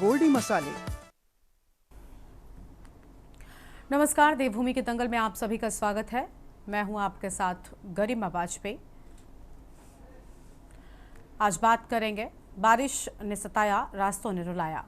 गोल्डी मसाले। नमस्कार, देवभूमि के दंगल में आप सभी का स्वागत है। मैं हूं आपके साथ गरिमा वाजपेयी। आज बात करेंगे, बारिश ने सताया, रास्तों ने रुलाया।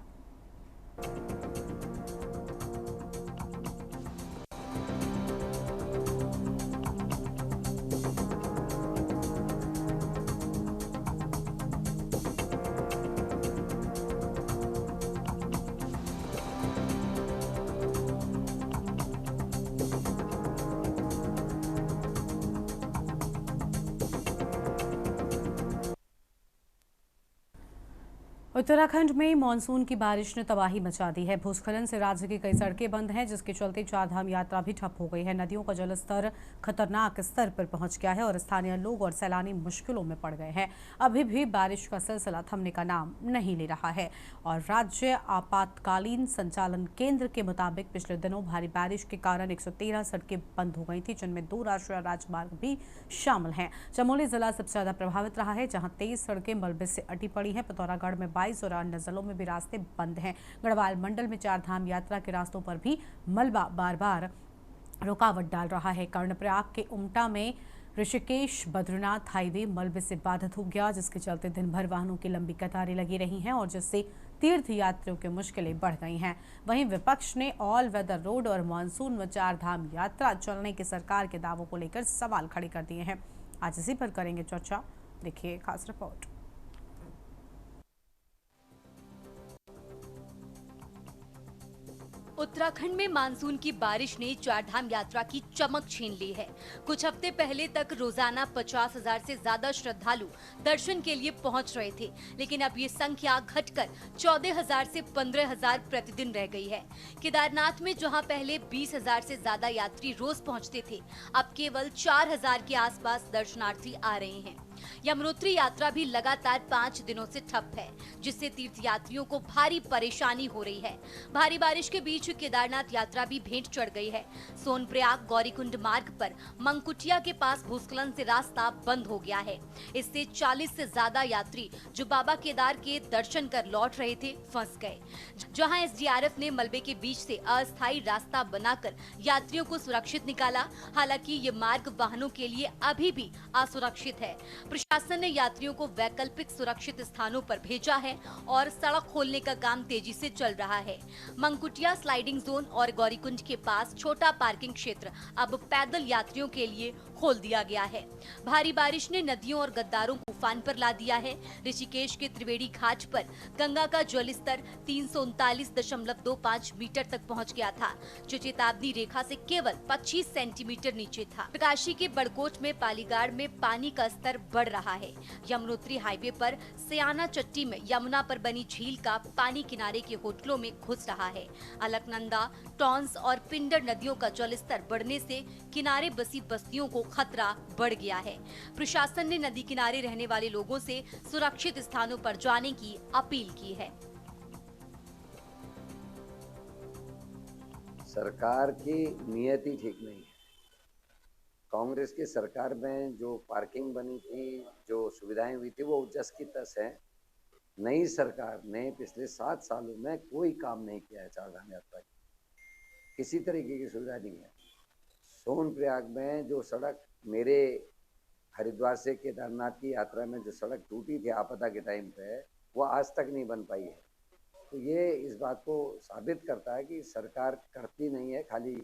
उत्तराखंड में मानसून की बारिश ने तबाही मचा दी है। भूस्खलन से राज्य की कई सड़कें बंद हैं, जिसके चलते चारधाम यात्रा भी ठप हो गई है। नदियों का जलस्तर खतरनाक स्तर पर पहुंच गया है और स्थानीय लोग और सैलानी मुश्किलों में पड़ गए हैं। अभी भी बारिश का सिलसिला थमने का नाम नहीं ले रहा है और राज्य आपातकालीन संचालन केंद्र के मुताबिक पिछले दिनों भारी बारिश के कारण 113 सड़कें बंद हो गई थी, जिनमें 2 राष्ट्रीय राजमार्ग भी शामिल हैं। चमोली जिला सबसे ज्यादा प्रभावित रहा है, जहां 23 सड़कें मलबे से अटी पड़ी हैं। पिथौरागढ़ में 22 और अन्य जिलों में भी रास्ते बंद हैं। गढ़वाल मंडल में चारधाम यात्रा के रास्तों पर भी मलबा बार बार रुकावट डाल रहा है। कर्णप्रयाग के उमटा में ऋषिकेश बद्रीनाथ हाईवे मलबे से बाधित हो गया, जिसके चलते दिन भर वाहनों की लंबी कतारें लगी रही हैं और जिससे तीर्थ यात्रियों की मुश्किलें बढ़ गई हैं। वहीं विपक्ष ने ऑल वेदर रोड और मानसून में चारधाम यात्रा चलने के सरकार के दावों को लेकर सवाल खड़े कर दिए हैं। आज इसी पर करेंगे चर्चा, देखिए खास रिपोर्ट। उत्तराखंड में मानसून की बारिश ने चारधाम यात्रा की चमक छीन ली है। कुछ हफ्ते पहले तक रोजाना 50,000 से ज्यादा श्रद्धालु दर्शन के लिए पहुंच रहे थे, लेकिन अब ये संख्या घटकर 14,000 से 15,000 प्रतिदिन रह गई है। केदारनाथ में जहां पहले 20,000 से ज्यादा यात्री रोज पहुंचते थे, अब केवल 4,000 के आसपास दर्शनार्थी आ रहे हैं। यमुनोत्री यात्रा भी लगातार 5 दिनों से ठप है, जिससे तीर्थ यात्रियों को भारी परेशानी हो रही है। भारी बारिश के बीच केदारनाथ यात्रा भी भेंट चढ़ गई है। सोनप्रयाग गौरीकुंड मार्ग पर मंकुटिया के पास भूस्खलन से रास्ता बंद हो गया है। इससे 40 से ज्यादा यात्री जो बाबा केदार के दर्शन कर लौट रहे थे, फंस गए। जहां एसडीआरएफ ने मलबे के बीच से अस्थायी रास्ता बनाकर यात्रियों को सुरक्षित निकाला। हालांकि ये मार्ग वाहनों के लिए अभी भी असुरक्षित है। प्रशासन ने यात्रियों को वैकल्पिक सुरक्षित स्थानों पर भेजा है और सड़क खोलने का काम तेजी से चल रहा है। मंकुटिया स्लाइडिंग जोन और गौरीकुंड के पास छोटा पार्किंग क्षेत्र अब पैदल यात्रियों के लिए खोल दिया गया है। भारी बारिश ने नदियों और गद्दारों को उफान पर ला दिया है। ऋषिकेश के त्रिवेणी घाट पर गंगा का जलस्तर 339.25 मीटर तक पहुंच गया था, जो चेतावनी रेखा से केवल 25 सेंटीमीटर नीचे था। काशी के बड़कोट में पालीगाड़ में पानी का स्तर बढ़ रहा है। यमुनोत्री हाईवे पर सयाना चट्टी में यमुना पर बनी झील का पानी किनारे के होटलों में घुस रहा है। अलकनंदा, टॉन्स और पिंडर नदियों का जलस्तर बढ़ने से किनारे बसी बस्तियों को खतरा बढ़ गया है। प्रशासन ने नदी किनारे रहने वाले लोगों से सुरक्षित स्थानों पर जाने की अपील की है। सरकार की नियति ठीक नहीं है। कांग्रेस की सरकार में जो पार्किंग बनी थी, जो सुविधाएं हुई थी, वो जस की तस है। नई सरकार ने पिछले 7 सालों में कोई काम नहीं किया है। चारधाम यात्रा की किसी तरीके की सुविधा नहीं है। सोनप्रयाग में जो सड़क, मेरे हरिद्वार से केदारनाथ की यात्रा में जो सड़क टूटी थी आपदा के टाइम पे, वो आज तक नहीं बन पाई है। तो ये इस बात को साबित करता है कि सरकार करती नहीं है, खाली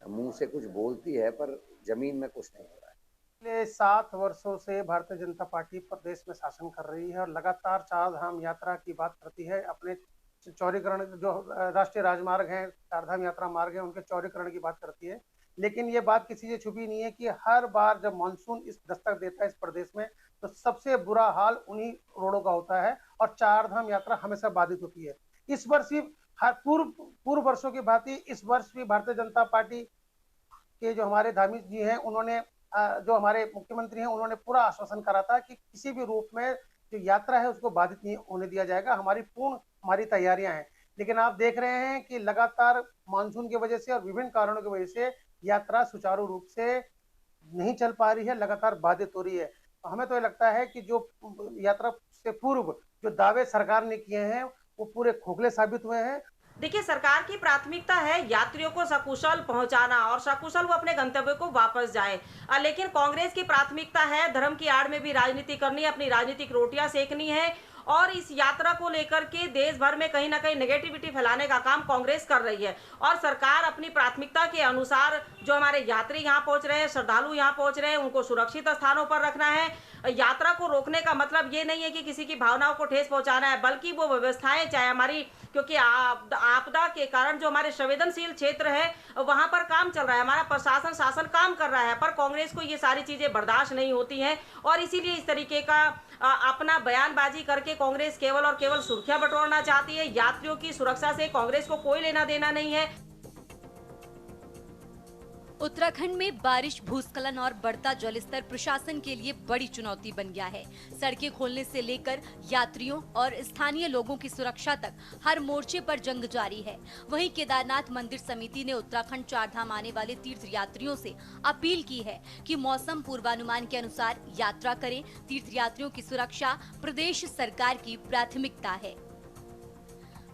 मुंह से कुछ बोलती है पर जमीन में कुछ नहीं हो रहा है। पिछले 7 वर्षों से भारतीय जनता पार्टी प्रदेश में शासन कर रही है और लगातार चारधाम यात्रा की बात करती है। अपने चौड़ीकरण, जो राष्ट्रीय राजमार्ग हैं, चारधाम यात्रा मार्ग है, उनके चौड़ीकरण की बात करती है। लेकिन ये बात किसी से छुपी नहीं है कि हर बार जब मानसून इस दस्तक देता है इस प्रदेश में, तो सबसे बुरा हाल उन्हीं रोडों का होता है और चारधाम यात्रा हमेशा बाधित होती है। इस वर्ष भी पूर्व वर्षों की भांति इस वर्ष भी भारतीय जनता पार्टी के जो हमारे धामी जी हैं, उन्होंने, जो हमारे मुख्यमंत्री हैं, उन्होंने पूरा आश्वासन करा था कि किसी भी रूप में जो यात्रा है उसको बाधित नहीं होने दिया जाएगा। हमारी तैयारियां हैं। लेकिन आप देख रहे हैं कि लगातार मानसून की वजह से और विभिन्न कारणों की वजह से यात्रा सुचारू रूप से नहीं चल पा रही है, लगातार बाधित हो रही है। हमें तो ये लगता है कि जो यात्रा से पूर्व जो दावे सरकार ने किए हैं वो पूरे खोखले साबित हुए हैं। देखिए, सरकार की प्राथमिकता है यात्रियों को सकुशल पहुंचाना और सकुशल वो अपने गंतव्य को वापस जाए। लेकिन कांग्रेस की प्राथमिकता है धर्म की आड़ में भी राजनीति करनी है, अपनी राजनीतिक रोटियां सेकनी है और इस यात्रा को लेकर के देश भर में कहीं ना कहीं नेगेटिविटी फैलाने का काम कांग्रेस कर रही है। और सरकार अपनी प्राथमिकता के अनुसार जो हमारे यात्री यहाँ पहुंच रहे हैं, श्रद्धालु यहाँ पहुंच रहे हैं, उनको सुरक्षित स्थानों पर रखना है। यात्रा को रोकने का मतलब ये नहीं है कि किसी की भावनाओं को ठेस पहुंचाना है, बल्कि वो व्यवस्थाएं चाहे हमारी, क्योंकि आपदा के कारण जो हमारे संवेदनशील क्षेत्र है वहां पर काम चल रहा है, हमारा प्रशासन शासन काम कर रहा है, पर कांग्रेस को ये सारी चीजें बर्दाश्त नहीं होती हैं और इसीलिए इस तरीके का अपना बयानबाजी करके कांग्रेस केवल और केवल सुर्खियां बटोरना चाहती है। यात्रियों की सुरक्षा से कांग्रेस को कोई लेना देना नहीं है। उत्तराखंड में बारिश, भूस्खलन और बढ़ता जलस्तर प्रशासन के लिए बड़ी चुनौती बन गया है। सड़कें खोलने से लेकर यात्रियों और स्थानीय लोगों की सुरक्षा तक हर मोर्चे पर जंग जारी है। वहीं केदारनाथ मंदिर समिति ने उत्तराखंड चारधाम आने वाले तीर्थ यात्रियों से अपील की है कि मौसम पूर्वानुमान के अनुसार यात्रा करें। तीर्थ यात्रियों की सुरक्षा प्रदेश सरकार की प्राथमिकता है।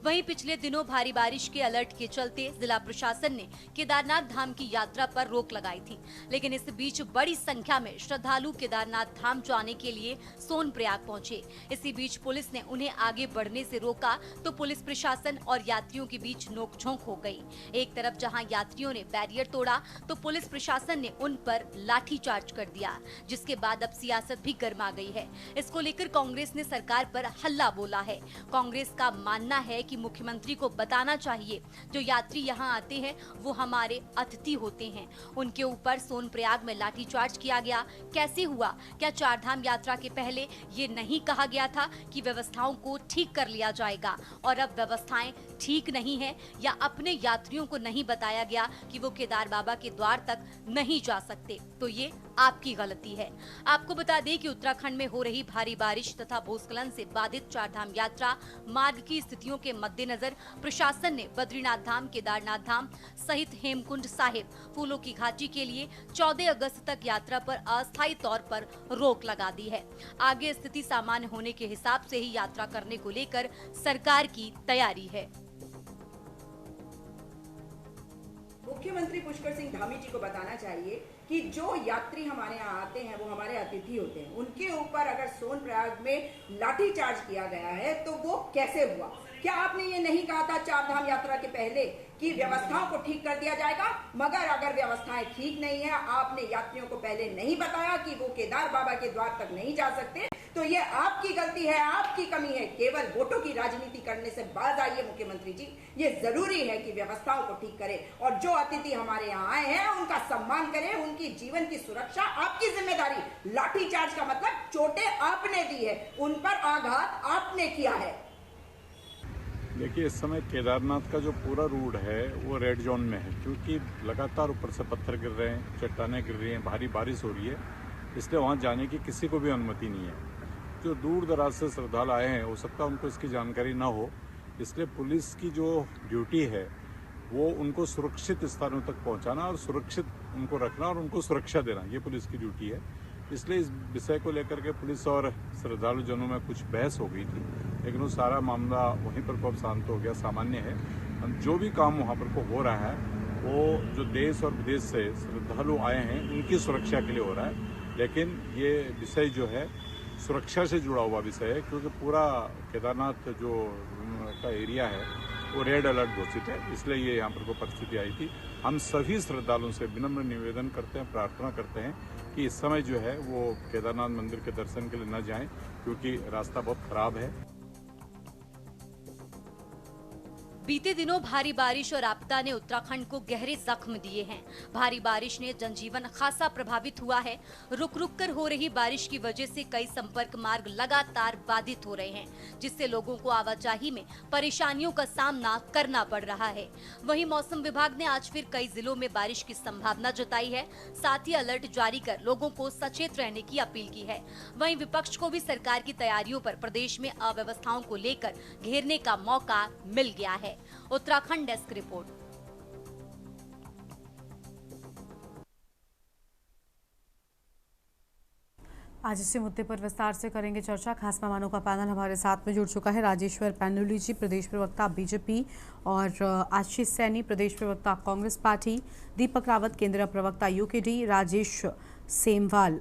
वहीं पिछले दिनों भारी बारिश के अलर्ट के चलते जिला प्रशासन ने केदारनाथ धाम की यात्रा पर रोक लगाई थी, लेकिन इस बीच बड़ी संख्या में श्रद्धालु केदारनाथ धाम जाने के लिए सोनप्रयाग पहुंचे। इसी बीच पुलिस ने उन्हें आगे बढ़ने से रोका तो पुलिस प्रशासन और यात्रियों के बीच नोकझोंक हो गई। एक तरफ जहां यात्रियों ने बैरियर तोड़ा तो पुलिस प्रशासन ने उन पर लाठीचार्ज कर दिया, जिसके बाद अब सियासत भी गर्मा गई है। इसको लेकर कांग्रेस ने सरकार पर हल्ला बोला है। कांग्रेस का मानना है कि मुख्यमंत्री को बताना चाहिए जो यात्री यहां आते हैं वो हमारे अतिथि होते हैं। उनके ऊपर सोनप्रयाग में लाठीचार्ज किया गया, कैसे हुआ? क्या चारधाम यात्रा के पहले ये नहीं कहा गया था कि व्यवस्थाओं को ठीक कर लिया जाएगा और अब व्यवस्थाएं ठीक नहीं है, या अपने यात्रियों को नहीं बताया गया कि वो केदार बाबा के द्वार तक नहीं जा सकते? तो ये आपकी गलती है। आपको बता दें कि उत्तराखंड में हो रही भारी बारिश तथा भूस्खलन से बाधित चारधाम यात्रा मार्ग की स्थितियों के मद्देनजर प्रशासन ने बद्रीनाथ धाम, केदारनाथ धाम सहित हेमकुंड साहिब, फूलों की घाटी के लिए 14 अगस्त तक यात्रा पर अस्थायी तौर पर रोक लगा दी है। आगे स्थिति सामान्य होने के हिसाब से ही यात्रा करने को लेकर सरकार की तैयारी है। मुख्यमंत्री पुष्कर सिंह धामी जी को बताना चाहिए कि जो यात्री हमारे यहाँ आते हैं वो हमारे अतिथि होते हैं। उनके ऊपर अगर सोनप्रयाग में लाठीचार्ज किया गया है तो वो कैसे हुआ? क्या आपने ये नहीं कहा था चारधाम यात्रा के पहले कि व्यवस्थाओं को ठीक कर दिया जाएगा? मगर अगर व्यवस्थाएं ठीक नहीं है, आपने यात्रियों को पहले नहीं बताया कि वो केदार बाबा के द्वार तक नहीं जा सकते, तो ये आपकी गलती है, आपकी कमी है। केवल वोटों की राजनीति करने से बाज आइए मुख्यमंत्री जी। ये जरूरी है कि व्यवस्थाओं को ठीक करें और जो अतिथि हमारे यहाँ आए हैं उनका सम्मान करें, उनकी जीवन की सुरक्षा आपकी जिम्मेदारी। लाठीचार्ज का मतलब चोटें आपने दी है, उन पर आघात आपने किया है। देखिए, इस समय केदारनाथ का जो पूरा रूट है वो रेड जोन में है, क्योंकि लगातार ऊपर से पत्थर गिर रहे हैं, चट्टानें गिर रही हैं, भारी बारिश हो रही है, इसलिए वहाँ जाने की किसी को भी अनुमति नहीं है। जो दूर दराज से श्रद्धालु आए हैं हो सकता है उनको इसकी जानकारी ना हो, इसलिए पुलिस की जो ड्यूटी है वो उनको सुरक्षित स्थानों तक पहुँचाना और सुरक्षित उनको रखना और उनको सुरक्षा देना, ये पुलिस की ड्यूटी है। इसलिए इस विषय को लेकर के पुलिस और श्रद्धालु जनों में कुछ बहस हो गई थी, लेकिन वो सारा मामला वहीं पर अब शांत हो गया, सामान्य है। जो भी काम वहाँ पर को हो रहा है वो जो देश और विदेश से श्रद्धालु आए हैं उनकी सुरक्षा के लिए हो रहा है, लेकिन ये विषय जो है सुरक्षा से जुड़ा हुआ विषय है, क्योंकि पूरा केदारनाथ जो का एरिया है वो रेड अलर्ट घोषित है, इसलिए ये यहाँ पर को परिस्थिति आई थी। हम सभी श्रद्धालुओं से विनम्र निवेदन करते हैं, प्रार्थना करते हैं कि इस समय जो है वो केदारनाथ मंदिर के दर्शन के लिए न जाएं, क्योंकि रास्ता बहुत खराब है। बीते दिनों भारी बारिश और आपदा ने उत्तराखंड को गहरे जख्म दिए हैं। भारी बारिश ने जनजीवन खासा प्रभावित हुआ है। रुक रुक कर हो रही बारिश की वजह से कई संपर्क मार्ग लगातार बाधित हो रहे हैं, जिससे लोगों को आवाजाही में परेशानियों का सामना करना पड़ रहा है। वहीं मौसम विभाग ने आज फिर कई जिलों में बारिश की संभावना जताई है, साथ ही अलर्ट जारी कर लोगों को सचेत रहने की अपील की है। वहीं विपक्ष को भी सरकार की तैयारियों पर प्रदेश में अव्यवस्थाओं को लेकर घेरने का मौका मिल गया है। Uttarakhand desk report. आज इसी मुद्दे पर विस्तार से करेंगे चर्चा। खास मेहमानों का पैनल हमारे साथ में जुड़ चुका है। राजेश्वर पैनुली जी, प्रदेश प्रवक्ता बीजेपी, और आशीष सैनी, प्रदेश प्रवक्ता कांग्रेस पार्टी, दीपक रावत, केंद्रीय प्रवक्ता यूकेडी, राजेश सेमवाल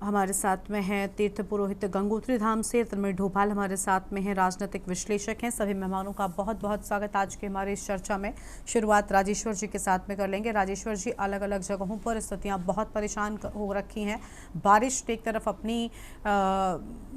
हमारे साथ में हैं, तीर्थ पुरोहित गंगोत्री धाम से, तन्मय ढोभाल हमारे साथ में हैं, राजनीतिक विश्लेषक हैं। सभी मेहमानों का बहुत बहुत स्वागत आज के हमारे इस चर्चा में। शुरुआत राजेश्वर जी के साथ में कर लेंगे। राजेश्वर जी, अलग अलग जगहों पर स्थितियां बहुत परेशान हो रखी हैं। बारिश एक तरफ अपनी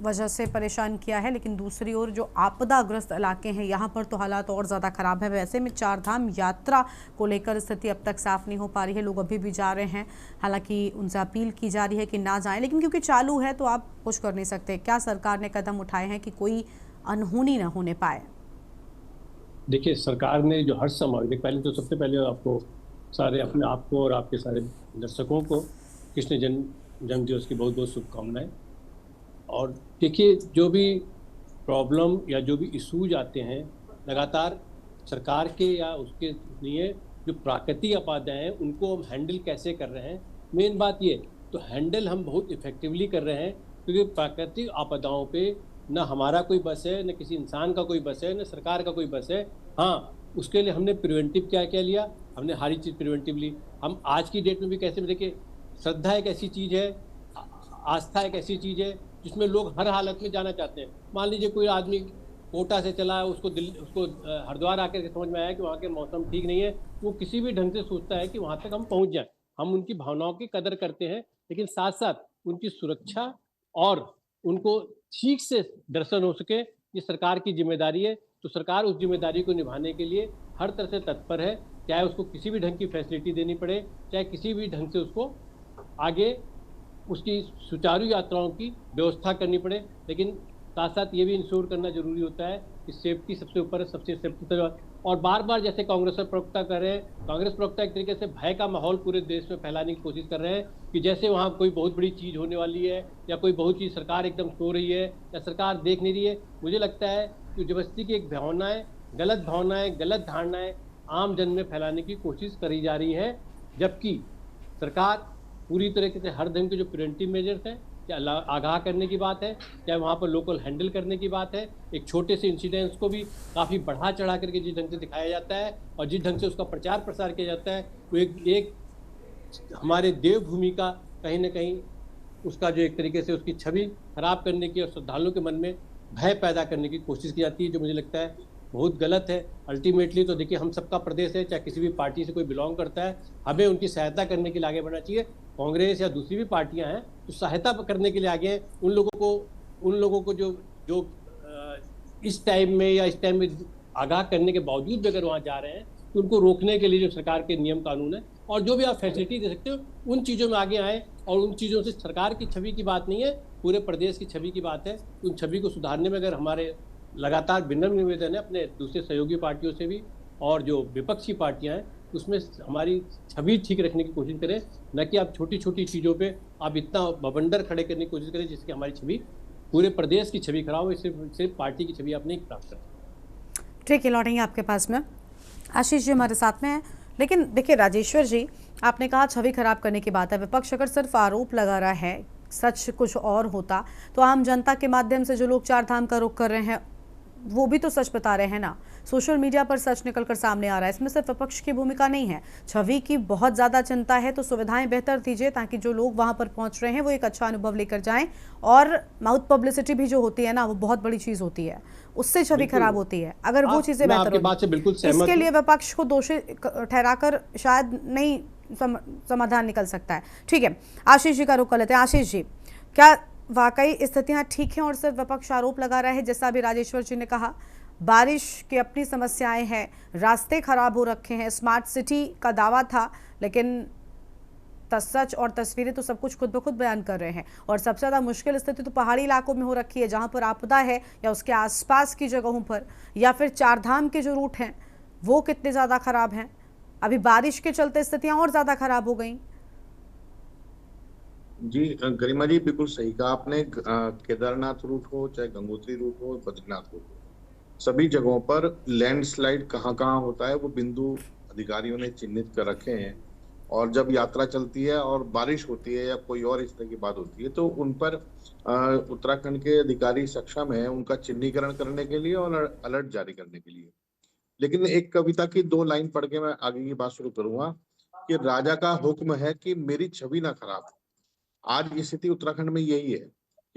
वजह से परेशान किया है, लेकिन दूसरी ओर जो आपदाग्रस्त इलाके हैं यहाँ पर तो हालात और ज़्यादा ख़राब है। वैसे में चारधाम यात्रा को लेकर स्थिति अब तक साफ नहीं हो पा रही है, लोग अभी भी जा रहे हैं। हालांकि उनसे अपील की जा रही है कि ना जाएं, लेकिन क्योंकि चालू है तो आप कुछ कर नहीं सकते। क्या सरकार ने कदम उठाए हैं कि कोई अनहोनी ना होने पाए? देखिए, सरकार ने जो हर समय, पहले तो सबसे पहले आपको सारे अपने आप को और आपके सारे दर्शकों को कृष्ण जन्म दिवस की बहुत बहुत शुभकामनाएं। और देखिए, जो भी प्रॉब्लम या जो भी इशूज आते हैं, लगातार सरकार के या उसके लिए जो प्राकृतिक आपदाएं हैं उनको हम हैंडल कैसे कर रहे हैं, मेन बात ये तो हैंडल हम बहुत इफेक्टिवली कर रहे हैं, क्योंकि प्राकृतिक आपदाओं पे न हमारा कोई बस है, न किसी इंसान का कोई बस है, न सरकार का कोई बस है। हाँ, उसके लिए हमने प्रिवेंटिव क्या क्या लिया, हमने हर चीज़ प्रिवेंटिव ली। हम आज की डेट में भी कैसे, देखिए, श्रद्धा एक ऐसी चीज़ है, आस्था एक ऐसी चीज़ है जिसमें लोग हर हालत में जाना चाहते हैं। मान लीजिए कोई आदमी कोटा से चला है, उसको हरिद्वार आकर के समझ में आया कि वहाँ के मौसम ठीक नहीं है, वो किसी भी ढंग से सोचता है कि वहाँ तक हम पहुँच जाएं। हम उनकी भावनाओं की कदर करते हैं, लेकिन साथ साथ उनकी सुरक्षा और उनको ठीक से दर्शन हो सके, ये सरकार की जिम्मेदारी है। तो सरकार उस जिम्मेदारी को निभाने के लिए हर तरह से तत्पर है, चाहे उसको किसी भी ढंग की फैसिलिटी देनी पड़े, चाहे किसी भी ढंग से उसको आगे उसकी सुचारू यात्राओं की व्यवस्था करनी पड़े। लेकिन साथ साथ ये भी इंश्योर करना जरूरी होता है कि सेफ्टी सबसे ऊपर है, सबसे सेफ्टी। और बार बार जैसे कांग्रेस प्रवक्ता कर रहे हैं, कांग्रेस प्रवक्ता एक तरीके से भय का माहौल पूरे देश में फैलाने की कोशिश कर रहे हैं कि जैसे वहाँ कोई बहुत बड़ी चीज़ होने वाली है या कोई बहुत चीज़ सरकार एकदम सो रही है या सरकार देख नहीं रही है। मुझे लगता है कि जबरदस्ती की एक भावनाएं, गलत धारणाएं आम जन में फैलाने की कोशिश करी जा रही है, जबकि सरकार पूरी तरीके से हर ढंग के जो प्रिवेंटिव मेजर्स हैं, चाहे आगाह करने की बात है, चाहे वहाँ पर लोकल हैंडल करने की बात है, एक छोटे से इंसिडेंट्स को भी काफ़ी बढ़ा चढ़ा करके जिस ढंग से दिखाया जाता है और जिस ढंग से उसका प्रचार प्रसार किया जाता है, वो एक हमारे देवभूमि का कहीं ना कहीं उसका जो एक तरीके से उसकी छवि खराब करने की और श्रद्धालुओं के मन में भय पैदा करने की कोशिश की जाती है, जो मुझे लगता है बहुत गलत है। अल्टीमेटली तो देखिए, हम सबका प्रदेश है, चाहे किसी भी पार्टी से कोई बिलोंग करता है, हमें उनकी सहायता करने के लिए आगे बढ़ना चाहिए। कांग्रेस या दूसरी भी पार्टियां हैं तो सहायता करने के लिए आगे हैं। उन लोगों को जो इस टाइम में आगाह करने के बावजूद भी अगर वहाँ जा रहे हैं तो उनको रोकने के लिए जो सरकार के नियम कानून है और जो भी आप फैसिलिटी दे सकते हो, उन चीज़ों में आगे आए। और उन चीज़ों से सरकार की छवि की बात नहीं है, पूरे प्रदेश की छवि की बात है। उन छवि को सुधारने में अगर हमारे लगातार विनम्र निवेदन है अपने दूसरे सहयोगी पार्टियों से भी और जो विपक्षी पार्टियां हैं उसमें हमारी छवि ठीक रखने की कोशिश करें, न कि आप छोटी छोटी चीज़ों पे आप इतना बवंडर खड़े करने की कोशिश करें जिससे हमारी छवि, पूरे प्रदेश की छवि खराब हो। सिर्फ पार्टी की छवि आप नहीं प्राप्त करते। ठीक है, लौटेंगे आपके पास में। आशीष जी हमारे साथ में हैं, लेकिन देखिए राजेश्वर जी, आपने कहा छवि खराब करने की बात है। विपक्ष अगर सिर्फ आरोप लगा रहा है, सच कुछ और होता तो आम जनता के माध्यम से जो लोग चार धाम का रुख कर रहे हैं वो भी तो सच बता रहे हैं ना। सोशल मीडिया पर सच निकलकर सामने आ रहा है, इसमें सिर्फ विपक्ष की भूमिका नहीं है। छवि की बहुत ज़्यादा चिंता है तो सुविधाएं बेहतर दीजिए ताकि जो लोग वहां पर पहुंच रहे हैं वो एक अच्छा अनुभव लेकर जाएं। और माउथ पब्लिसिटी भी जो होती है ना, वो बहुत बड़ी चीज़ होती है, उससे छवि खराब होती है। अगर वो चीज़ें बेहतर होती, इसके लिए विपक्ष को दोषी ठहराकर शायद नहीं समाधान निकल सकता है। ठीक है, आशीष जी का रुख कर लेते हैं। आशीष जी, क्या वाकई स्थितियां ठीक हैं और सिर्फ विपक्ष आरोप लगा रहा है? जैसा अभी राजेश्वर जी ने कहा, बारिश की अपनी समस्याएं हैं, रास्ते खराब हो रखे हैं, स्मार्ट सिटी का दावा था, लेकिन सच और तस्वीरें तो सब कुछ खुद ब खुद बयान कर रहे हैं। और सबसे ज़्यादा मुश्किल स्थिति तो पहाड़ी इलाकों में हो रखी है, जहां पर आपदा है, या उसके आसपास की जगहों पर, या फिर चारधाम के जो रूट हैं वो कितने ज़्यादा खराब हैं। अभी बारिश के चलते स्थितियाँ और ज़्यादा खराब हो गई। जी गरिमा जी, बिल्कुल सही कहा आपने। केदारनाथ रूट हो, चाहे गंगोत्री रूट हो, बद्रीनाथ रूट हो, सभी जगहों पर लैंडस्लाइड कहाँ कहाँ होता है वो बिंदु अधिकारियों ने चिन्हित कर रखे हैं। और जब यात्रा चलती है और बारिश होती है या कोई और इस तरह की बात होती है तो उन पर उत्तराखंड के अधिकारी सक्षम है उनका चिन्हीकरण करने के लिए और अलर्ट जारी करने के लिए। लेकिन एक कविता की 2 लाइन पढ़ के मैं आगे की बात शुरू करूंगा कि राजा का हुक्म है कि मेरी छवि ना खराब हो। आज की स्थिति उत्तराखंड में यही है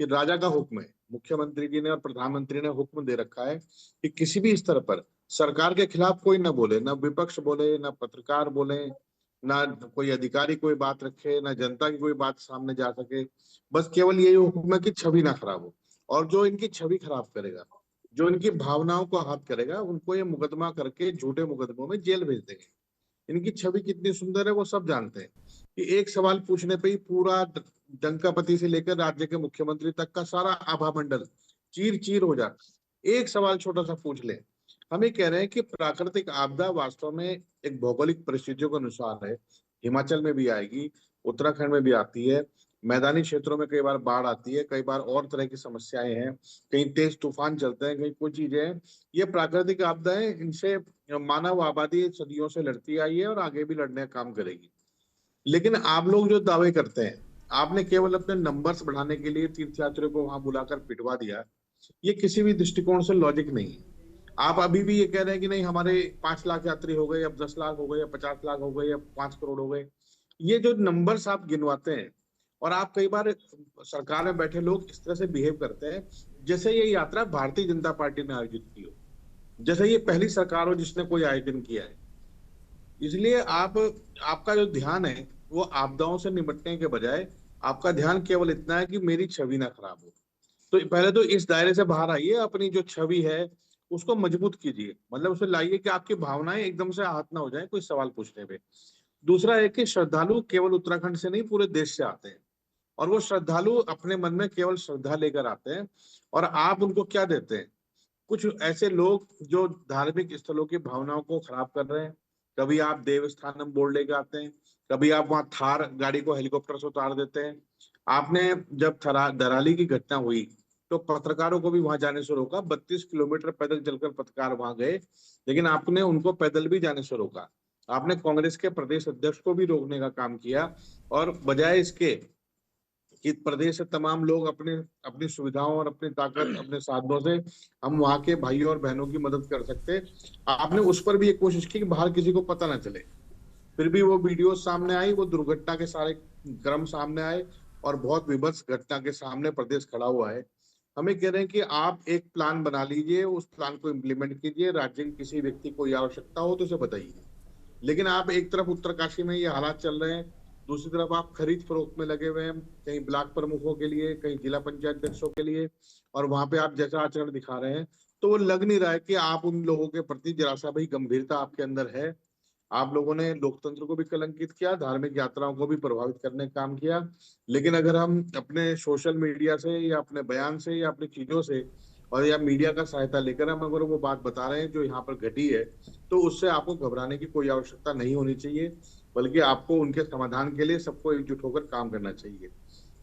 कि राजा का हुक्म है, मुख्यमंत्री जी ने और प्रधानमंत्री ने हुक्म दे रखा है कि किसी भी स्तर पर सरकार के खिलाफ कोई ना बोले, ना विपक्ष बोले, ना पत्रकार बोले, ना कोई अधिकारी कोई बात रखे, ना जनता की कोई बात सामने जा सके। बस केवल यही हुक्म है कि छवि ना खराब हो। और जो इनकी छवि खराब करेगा, जो इनकी भावनाओं को आहत करेगा, उनको ये मुकदमा करके झूठे मुकदमों में जेल भेज देंगे। इनकी छवि कितनी सुंदर है वो सब जानते हैं कि एक सवाल पूछने पे ही पूरा डंकापति से लेकर राज्य के मुख्यमंत्री तक का सारा आभा मंडल चीर चीर हो जाता है। एक सवाल छोटा सा पूछ ले। हम ये कह रहे हैं कि प्राकृतिक आपदा वास्तव में एक भौगोलिक परिस्थितियों के अनुसार है। हिमाचल में भी आएगी, उत्तराखंड में भी आती है, मैदानी क्षेत्रों में कई बार बाढ़ आती है, कई बार और तरह की समस्याएं हैं, कहीं तेज तूफान चलते हैं, कहीं कुछ चीजें हैं। ये प्राकृतिक आपदाएं, इनसे मानव आबादी सदियों से लड़ती आई है और आगे भी लड़ने का काम करेगी। लेकिन आप लोग जो दावे करते हैं, आपने केवल अपने नंबर्स बढ़ाने के लिए तीर्थयात्रियों को वहां बुलाकर पिटवा दिया, ये किसी भी दृष्टिकोण से लॉजिक नहीं है। आप अभी भी ये कह रहे हैं कि नहीं हमारे 5 लाख यात्री हो गए, अब 10 लाख हो गए, या 50 लाख हो गए, या 5 करोड़ हो गए। ये जो नंबर्स आप गिनवाते हैं और आप कई बार सरकार में बैठे लोग इस तरह से बिहेव करते हैं जैसे ये यात्रा भारतीय जनता पार्टी ने आयोजित की हो, जैसे ये पहली सरकार हो जिसने कोई आयोजन किया है। इसलिए आपका जो ध्यान है वो आपदाओं से निपटने के बजाय आपका ध्यान केवल इतना है कि मेरी छवि ना खराब हो। तो पहले तो इस दायरे से बाहर आइए, अपनी जो छवि है उसको मजबूत कीजिए, मतलब उसे लाइए कि आपकी भावनाएं एकदम से आहत ना हो जाए कोई सवाल पूछने पे। दूसरा है कि श्रद्धालु केवल उत्तराखंड से नहीं पूरे देश से आते हैं और वो श्रद्धालु अपने मन में केवल श्रद्धा लेकर आते हैं और आप उनको क्या देते हैं? कुछ ऐसे लोग जो धार्मिक स्थलों की भावनाओं को खराब कर रहे हैं। कभी आप देवस्थानम बोर्ड लेके आते हैं, कभी आप वहां थार गाड़ी को हेलीकॉप्टर से उतार देते हैं। आपने जब दराली की घटना हुई तो पत्रकारों को भी वहां जाने से रोका, 32 किलोमीटर पैदल चलकर पत्रकार वहां गए, लेकिन आपने उनको पैदल भी जाने से रोका। आपने कांग्रेस के प्रदेश अध्यक्ष को भी रोकने का काम किया और बजाय इसके कि प्रदेश से तमाम लोग अपनी सुविधाओं और अपनी ताकत अपने साधनों से हम वहां के भाइयों और बहनों की मदद कर सकते, आपने उस पर भी एक कोशिश की कि बाहर किसी को पता ना चले। फिर भी वो वीडियो सामने आई, वो दुर्घटना के सारे क्रम सामने आए और बहुत विभत्स घटना के सामने प्रदेश खड़ा हुआ है। हमें कह रहे हैं कि आप एक प्लान बना लीजिए, उस प्लान को इम्प्लीमेंट कीजिए, राज्य के किसी व्यक्ति को आवश्यकता हो तो उसे बताइए। लेकिन आप एक तरफ उत्तरकाशी में ये हालात चल रहे हैं, दूसरी तरफ आप खरीद फरोख्त में लगे हुए हैं, कहीं ब्लॉक प्रमुखों के लिए, कहीं जिला पंचायत अध्यक्षों के लिए, और वहां पे आप जैसा आचरण दिखा रहे हैं तो वो लग नहीं रहा है कि आप उन लोगों के प्रति जरा सा भी गंभीरता आपके अंदर है। आप लोगों ने लोकतंत्र को भी कलंकित किया, धार्मिक यात्राओं को भी प्रभावित करने का काम किया। लेकिन अगर हम अपने सोशल मीडिया से या अपने बयान से या अपनी चीजों से और या मीडिया का सहायता लेकर हम अगर वो बात बता रहे हैं जो यहाँ पर घटी है, तो उससे आपको घबराने की कोई आवश्यकता नहीं होनी चाहिए, बल्कि आपको उनके समाधान के लिए सबको एकजुट होकर काम करना चाहिए।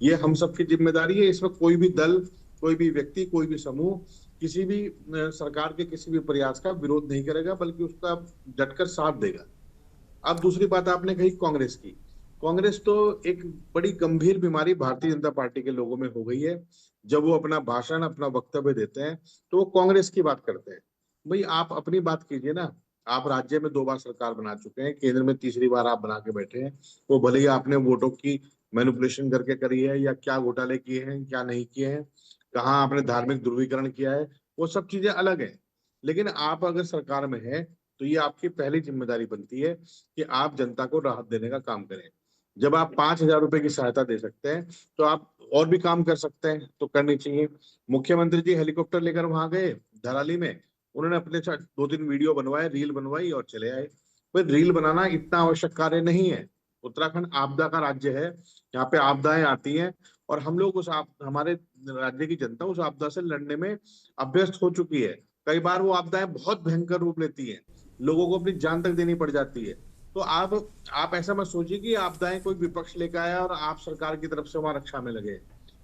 ये हम सबकी जिम्मेदारी है। इसमें कोई भी दल, कोई भी व्यक्ति, कोई भी समूह किसी भी सरकार के किसी भी प्रयास का विरोध नहीं करेगा, बल्कि उसका डटकर साथ देगा। अब दूसरी बात आपने कही कांग्रेस की। कांग्रेस तो एक बड़ी गंभीर बीमारी भारतीय जनता पार्टी के लोगों में हो गई है। जब वो अपना भाषण, अपना वक्तव्य देते हैं तो वो कांग्रेस की बात करते हैं। भाई आप अपनी बात कीजिए ना। आप राज्य में 2 बार सरकार बना चुके हैं, केंद्र में तीसरी बार आप बना के बैठे हैं। वो भले ही आपने वोटों की मैनिपुलेशन करके करी है या क्या घोटाले किए हैं, क्या नहीं किए हैं, कहाँ आपने धार्मिक ध्रुवीकरण किया है, वो सब चीजें अलग है। लेकिन आप अगर सरकार में है तो ये आपकी पहली जिम्मेदारी बनती है कि आप जनता को राहत देने का काम करें। जब आप 5,000 रुपए की सहायता दे सकते हैं तो आप और भी काम कर सकते हैं, तो करनी चाहिए। मुख्यमंत्री जी हेलीकॉप्टर लेकर वहां गए धराली में, उन्होंने अपने साथ 2-3 वीडियो बनवाए, रील बनवाई और चले आए। फिर रील बनाना इतना आवश्यक कार्य नहीं है। उत्तराखंड आपदा का राज्य है, यहाँ पे आपदाएं आती हैं और हम लोग हमारे राज्य की जनता उस आपदा से लड़ने में अभ्यस्त हो चुकी है। कई बार वो आपदाएं बहुत भयंकर रूप लेती हैं, लोगों को अपनी जान तक देनी पड़ जाती है। तो आप ऐसा मत सोचिए कि आपदाएं कोई विपक्ष लेकर आया और आप सरकार की तरफ से वहां रक्षा में लगे।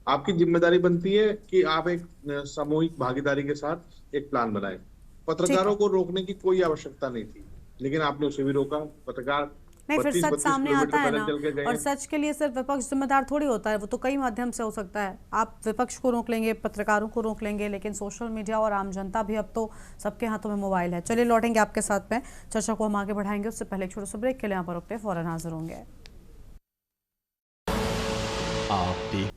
आपकी जिम्मेदारी बनती है कि आप एक सामूहिक भागीदारी के साथ एक प्लान बनाएं। पत्रकारों को रोकने की कोई आवश्यकता नहीं थी, लेकिन आपने उसे भी रोका। पत्रकार नहीं, फिर 32 सच सामने किलोमीटर आता है पैदल ना, चल के गए और हैं। सच के लिए सिर्फ विपक्ष जिम्मेदार थोड़ी होता है, वो तो कई माध्यम से हो सकता है। आप विपक्ष को रोक लेंगे, पत्रकारों को रोक लेंगे, लेकिन सोशल मीडिया और आम जनता भी अब तो सबके हाथों में मोबाइल है। चलिए लौटेंगे आपके साथ में, चर्चा को हम आगे बढ़ाएंगे, उससे पहले एक छोटे से ब्रेक के लिए यहाँ पर रुकते हैं, फौरन हाजिर होंगे। आप देख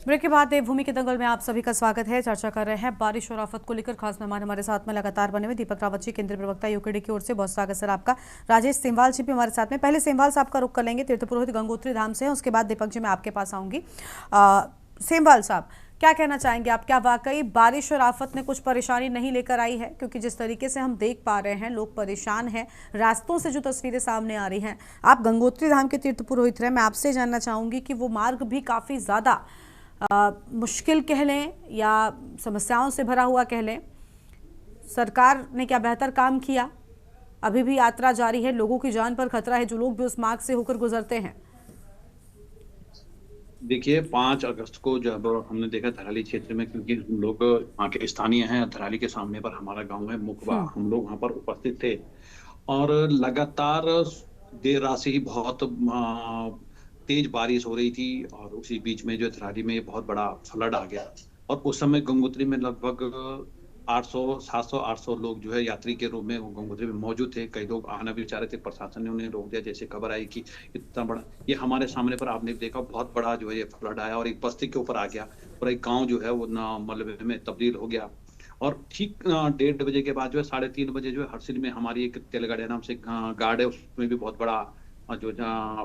ब्रेक के बाद देवभूमि के दंगल में आप सभी का स्वागत है। चर्चा कर रहे हैं बारिश और आफत को लेकर। खास मेहमान हमारे साथ में लगातार बने हुए दीपक रावत जी, केंद्रीय प्रवक्ता यूकेडी की ओर से, बहुत स्वागत सर आपका। राजेश सेमवाल जी भी हमारे साथ में। पहले सेमवाल साहब का रुख कर लेंगे, तीर्थ पुरोहित गंगोत्री धाम से हैं, उसके बाद दीपक जी मैं आपके पास आऊंगी। सेमवाल साहब, क्या कहना चाहेंगे आप? क्या वाकई बारिश और आफत ने कुछ परेशानी नहीं लेकर आई है? क्योंकि जिस तरीके से हम देख पा रहे हैं, लोग परेशान हैं, रास्तों से जो तस्वीरें सामने आ रही हैं। आप गंगोत्री धाम के तीर्थ पुरोहित रहे, मैं आपसे जानना चाहूंगी कि वो मार्ग भी काफ़ी ज़्यादा मुश्किल कह लें या समस्याओं से भरा हुआ कह लें, सरकार ने क्या बेहतर काम किया? अभी भी यात्रा जारी है, लोगों की जान पर खतरा है, जो लोग भी उस मार्ग से होकर गुजरते हैं। देखिए 5 अगस्त को जब हमने देखा धराली क्षेत्र में, क्योंकि हम लोग वहाँ के स्थानीय हैं, धराली के सामने पर हमारा गांव है मुखबा, हम लोग वहाँ पर उपस्थित थे और लगातार देर रात से ही बहुत तेज बारिश हो रही थी और उसी बीच में जो धराली में बहुत बड़ा फ्लड आ गया और उस समय गंगोत्री में लगभग 800, 700, 800 लोग जो है यात्री के रूप में वो गंगोत्री में मौजूद थे। कई लोग आना भी चाह रहे थे, प्रशासन ने उन्हें रोक दिया। जैसे खबर आई कि इतना बड़ा, ये हमारे सामने पर आपने देखा बहुत बड़ा जो है ये फ्लड आया और एक बस्ती के ऊपर आ गया और एक गांव जो है वो मलबे में तब्दील हो गया। और ठीक 1:30 बजे के बाद जो है 3:30 बजे जो है हरसिल में हमारी एक तेलगाड़िया नाम से गार्ड है, उसमें भी बहुत बड़ा जो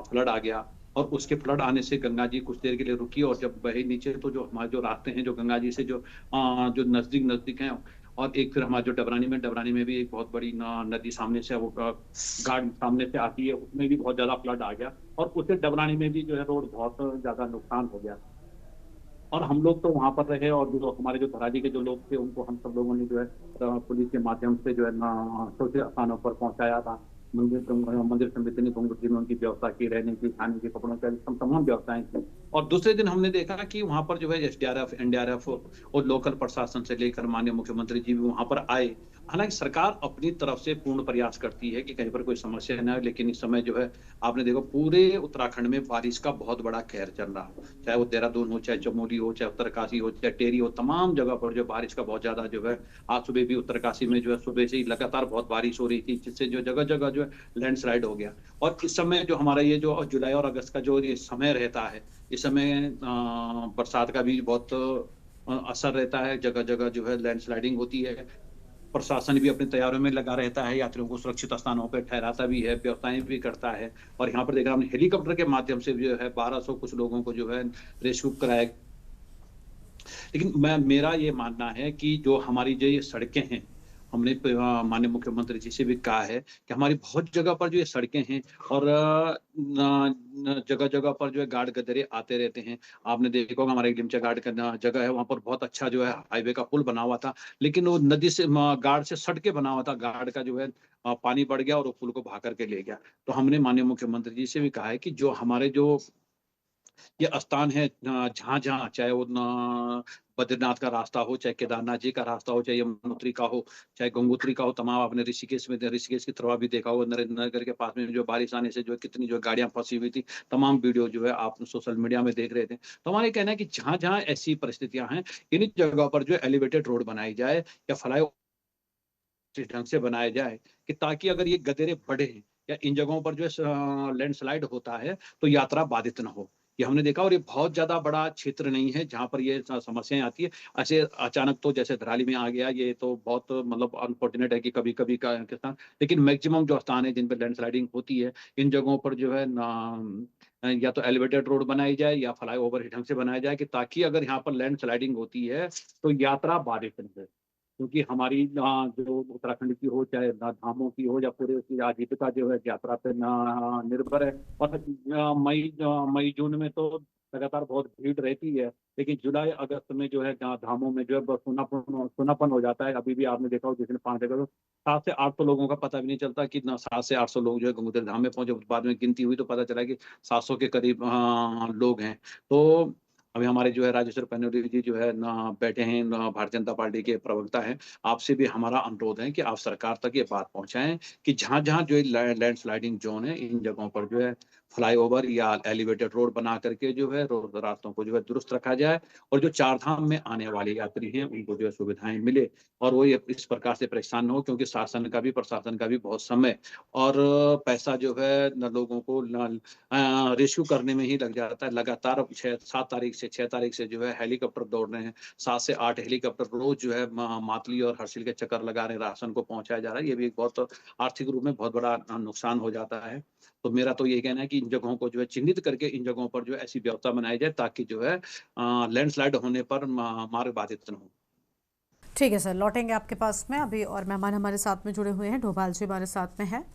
फ्लड आ गया और उसके फ्लड आने से गंगा जी कुछ देर के लिए रुकी और जब बहे नीचे तो जो हमारे जो रास्ते हैं जो गंगा जी से जो नजदीक हैं, और एक फिर हमारे जो डबरानी में भी एक बहुत बड़ी नदी सामने से वो घाट सामने से आती है, उसमें भी बहुत ज्यादा फ्लड आ गया और उससे डबरानी में भी जो है रोड बहुत ज्यादा नुकसान हो गया। और हम लोग तो वहां पर रहे और जो हमारे जो धराली के जो लोग थे उनको हम सब लोगों ने जो है पुलिस के माध्यम से जो है सुरक्षित स्थानों पर पहुंचाया था। मंदिर समिति ने गंगोत्री में उनकी व्यवस्था की, रहने की, खाने की, कपड़ों की, तमाम व्यवस्थाएं की। और दूसरे दिन हमने देखा कि वहां पर जो है SDRF, NDRF और लोकल प्रशासन से लेकर माननीय मुख्यमंत्री जी भी वहां पर आए। हालांकि सरकार अपनी तरफ से पूर्ण प्रयास करती है कि कहीं पर कोई समस्या न हो, लेकिन इस समय जो है आपने देखा पूरे उत्तराखंड में बारिश का बहुत बड़ा कहर चल रहा हो, चाहे वो देहरादून हो, चाहे चमोली हो, चाहे उत्तरकाशी हो, चाहे टेरी हो, तमाम जगह पर जो बारिश का बहुत ज्यादा जो है, आज सुबह भी उत्तरकाशी में जो है सुबह से ही लगातार बहुत बारिश हो रही थी, जिससे जो जगह जगह जो है लैंडस्लाइड हो गया। और इस समय जो हमारा ये जो जुलाई और अगस्त का जो ये समय रहता है, इस समय बरसात का भी बहुत असर रहता है, जगह जगह जो है लैंडस्लाइडिंग होती है। प्रशासन भी अपनी तैयारियों में लगा रहता है, यात्रियों को सुरक्षित स्थानों पर ठहराता भी है, व्यवस्थाएं भी करता है। और यहाँ पर देखा हमने हेलीकॉप्टर के माध्यम से जो है 1200 कुछ लोगों को जो है रेस्क्यू कराया। लेकिन मेरा ये मानना है कि जो हमारी जो ये सड़कें हैं, हमने माननीय मुख्यमंत्री जी से भी कहा है कि हमारी बहुत जगह पर जो ये सड़कें हैं और जगह जगह पर जो है गार्ड गदरे आते रहते हैं। आपने देखा होगा हमारा एक लिमचा गार्ड का जगह है, वहां पर बहुत अच्छा जो है हाईवे का पुल बना हुआ था, लेकिन वो नदी से गार्ड से सट के बना हुआ था। गार्ड का जो है पानी बढ़ गया और वो पुल को बहा करके ले गया। तो हमने माननीय मुख्यमंत्री जी से भी कहा है कि जो हमारे जो ये स्थान है, जहाँ जहाँ, चाहे वो बद्रीनाथ का रास्ता हो, चाहे केदारनाथ जी का रास्ता हो, चाहे यमुनोत्री का हो, चाहे गंगोत्री का हो, तमाम आपने ऋषिकेश की तरफ भी देखा होगा, नरेंद्र नगर के पास में जो बारिश आने से जो कितनी जो गाड़ियां फंसी हुई थी, तमाम वीडियो जो है आप सोशल मीडिया में देख रहे थे। तो हमारे कहना है कि जहाँ जहाँ ऐसी परिस्थितियां हैं, इन जगह पर जो एलिवेटेड रोड बनाई जाए या फ्लाई ढंग से बनाया जाए कि ताकि अगर ये गदेरे बढ़े या इन जगहों पर जो है लैंडस्लाइड होता है तो यात्रा बाधित न हो। ये हमने देखा और ये बहुत ज्यादा बड़ा क्षेत्र नहीं है जहाँ पर ये समस्याएं आती है। ऐसे अचानक तो जैसे धराली में आ गया, ये तो बहुत मतलब अनफॉर्चुनेट है कि कभी कभी का के साथ, लेकिन मैक्सिमम जो स्थान है जिन पर लैंडस्लाइडिंग होती है, इन जगहों पर जो है या तो एलिवेटेड रोड बनाई जाए या फ्लाई ओवर ढंग से बनाया जाए कि ताकि अगर यहाँ पर लैंडस्लाइडिंग होती है तो यात्रा बाधित न हो। क्योंकि हमारी जो उत्तराखंड की हो, चाहे धामों की हो, या पूरे उसकी आजीविका जो है यात्रा पे निर्भर है। और मई जून में तो लगातार बहुत भीड़ रहती है, लेकिन जुलाई अगस्त में जो है धामों में जो है सुनापन हो जाता है। अभी भी आपने देखा हो, जिसने 5 जगह 700 से 800 लोगों का पता भी नहीं चलता कि 700 से 800 लोग जो है गंगोत्री धाम में पहुंचे। बाद में गिनती हुई तो पता चला कि 700 के करीब लोग हैं। तो अभी हमारे जो है राजेश्वर पनौली जी जो है ना बैठे हैं, ना भारतीय जनता पार्टी के प्रवक्ता हैं। आपसे भी हमारा अनुरोध है कि आप सरकार तक ये बात पहुंचाएं कि जहां जहां जो लैंडस्लाइडिंग जोन है, इन जगहों पर जो है फ्लाईओवर या एलिवेटेड रोड बना करके जो है रोड रास्तों को जो है दुरुस्त रखा जाए, और जो चार धाम में आने वाले यात्री हैं उनको जो है सुविधाएं मिले, और वो ये इस प्रकार से परेशान न हो, क्योंकि शासन का भी, प्रशासन का भी बहुत समय और पैसा जो है न लोगों को रेस्क्यू करने में ही लग जाता है। लगातार 6 तारीख से जो है हेलीकॉप्टर दौड़ रहे हैं। 7 से 8 हेलीकॉप्टर रोज जो है मातली और हर्षिल के चक्कर लगा रहे हैं, राशन को पहुंचाया जा रहा है। ये भी एक बहुत आर्थिक रूप में बहुत बड़ा नुकसान हो जाता है। तो मेरा तो ये कहना है कि इन जगहों को जो है चिन्हित करके इन जगहों पर जो है ऐसी व्यवस्था बनाई जाए, ताकि जो है लैंडस्लाइड होने पर मार्ग बाधित न हो। ठीक है सर, लौटेंगे आपके पास में अभी। और मेहमान हमारे साथ में जुड़े हुए हैं, डोभाल जी हमारे साथ में है,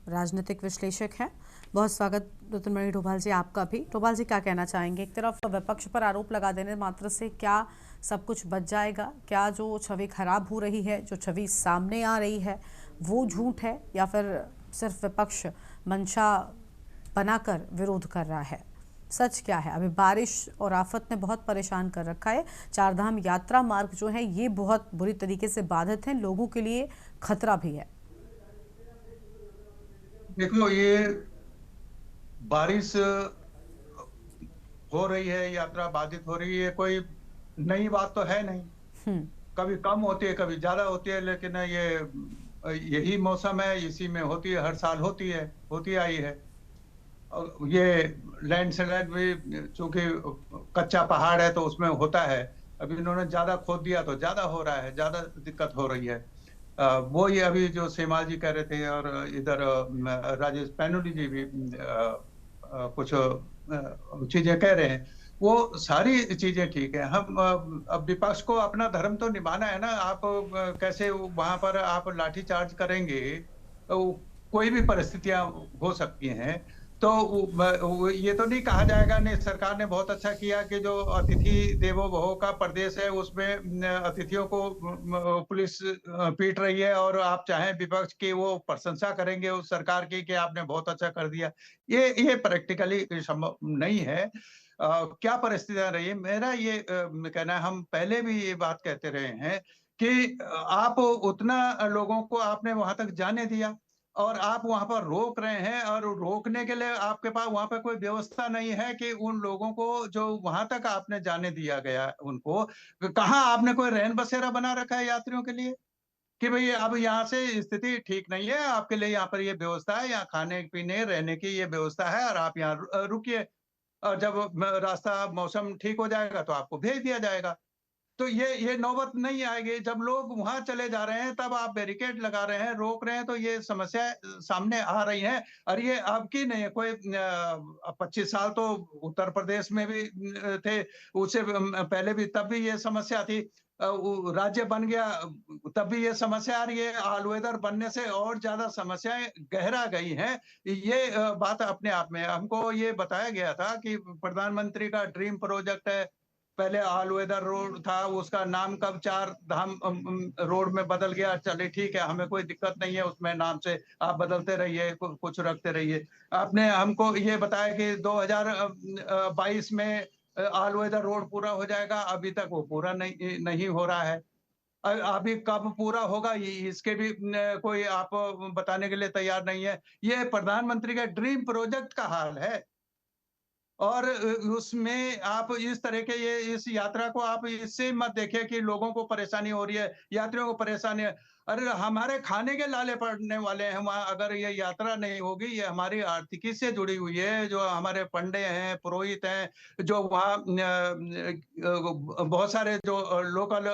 राजनीतिक विश्लेषक हैं। बहुत स्वागत रतनमणि डोभाल जी आपका भी। डोभाल जी, क्या कहना चाहेंगे? एक तरफ विपक्ष पर आरोप लगा देने मात्र से क्या सब कुछ बच जाएगा? क्या जो छवि खराब हो रही है, जो छवि सामने आ रही है, वो झूठ है, या फिर सिर्फ विपक्ष मंशा बनाकर विरोध कर रहा है? सच क्या है? अभी बारिश और आफत ने बहुत परेशान कर रखा है। चारधाम यात्रा मार्ग जो है ये बहुत बुरी तरीके से बाधित है, लोगों के लिए खतरा भी है। देखो, ये बारिश हो रही है, यात्रा बाधित हो रही है, कोई नई बात तो है नहीं। कभी कम होती है, कभी ज्यादा होती है, लेकिन यही मौसम है, इसी में होती है, हर साल होती आई है। और ये लैंडस्लाइड भी चूंकि कच्चा पहाड़ है तो उसमें होता है। अभी इन्होंने ज्यादा खोद दिया तो ज्यादा हो रहा है, ज्यादा दिक्कत हो रही है। वो ये अभी जो सेमाल जी कह रहे थे, और इधर राजेश पैनोली जी भी कुछ चीजें कह रहे हैं, वो सारी चीजें ठीक है। हम अब विपक्ष को अपना धर्म तो निभाना है ना। आप कैसे वहां पर आप लाठीचार्ज करेंगे, तो कोई भी परिस्थितियां हो सकती हैं। तो ये तो नहीं कहा जाएगा। नहीं, सरकार ने बहुत अच्छा किया कि जो अतिथि देवो भव का प्रदेश है उसमें अतिथियों को पुलिस पीट रही है, और आप चाहें विपक्ष की वो प्रशंसा करेंगे उस सरकार की कि आपने बहुत अच्छा कर दिया। ये प्रैक्टिकली संभव नहीं है। क्या परिस्थितियां रही है, मेरा ये कहना है, हम पहले भी ये बात कहते रहे हैं कि आप उतना लोगों को आपने वहां तक जाने दिया, और आप वहां पर रोक रहे हैं, और रोकने के लिए आपके पास वहां पर कोई व्यवस्था नहीं है कि उन लोगों को जो वहां तक आपने जाने दिया गया उनको, कहाँ आपने कोई रहन बसेरा बना रखा है यात्रियों के लिए कि भाई अब यहाँ से स्थिति ठीक नहीं है, आपके लिए यहाँ पर ये व्यवस्था है, यहाँ खाने पीने रहने की ये व्यवस्था है, और आप यहाँ रुकिए, और जब रास्ता मौसम ठीक हो जाएगा तो आपको भेज दिया जाएगा। तो ये नौबत नहीं आएगी। जब लोग वहां चले जा रहे हैं तब आप बैरिकेड लगा रहे हैं, रोक रहे हैं, तो ये समस्या सामने आ रही है। और ये अब की नहीं है, कोई 25 साल तो उत्तर प्रदेश में भी थे, उससे पहले भी, तब भी ये समस्या थी। राज्य बन गया तब भी ये समस्या आ रही है। ऑल वेदर बनने से और ज्यादा समस्याएं गहरा गई हैं। ये बात अपने आप में हमको ये बताया गया था कि प्रधानमंत्री का ड्रीम प्रोजेक्ट है। पहले ऑल वेदर रोड था, उसका नाम कब चार धाम रोड में बदल गया। चले ठीक है, हमें कोई दिक्कत नहीं है उसमें, नाम से आप बदलते रहिए, कुछ रखते रहिए। आपने हमको ये बताया कि 2022 में ऑल वेदर रोड पूरा हो जाएगा, अभी तक वो पूरा नहीं हो रहा है। अभी कब पूरा होगा इसके भी कोई आप बताने के लिए तैयार नहीं है। ये प्रधानमंत्री के ड्रीम प्रोजेक्ट का हाल है, और उसमें आप इस तरह के इस यात्रा को आप इससे मत देखिए कि लोगों को परेशानी हो रही है, यात्रियों को परेशानी है। अरे हमारे खाने के लाले पड़ने वाले हैं वहां, अगर ये यात्रा नहीं होगी। ये हमारी आर्थिकी से जुड़ी हुई है। जो हमारे पंडे हैं, पुरोहित हैं, जो वहाँ बहुत सारे जो लोकल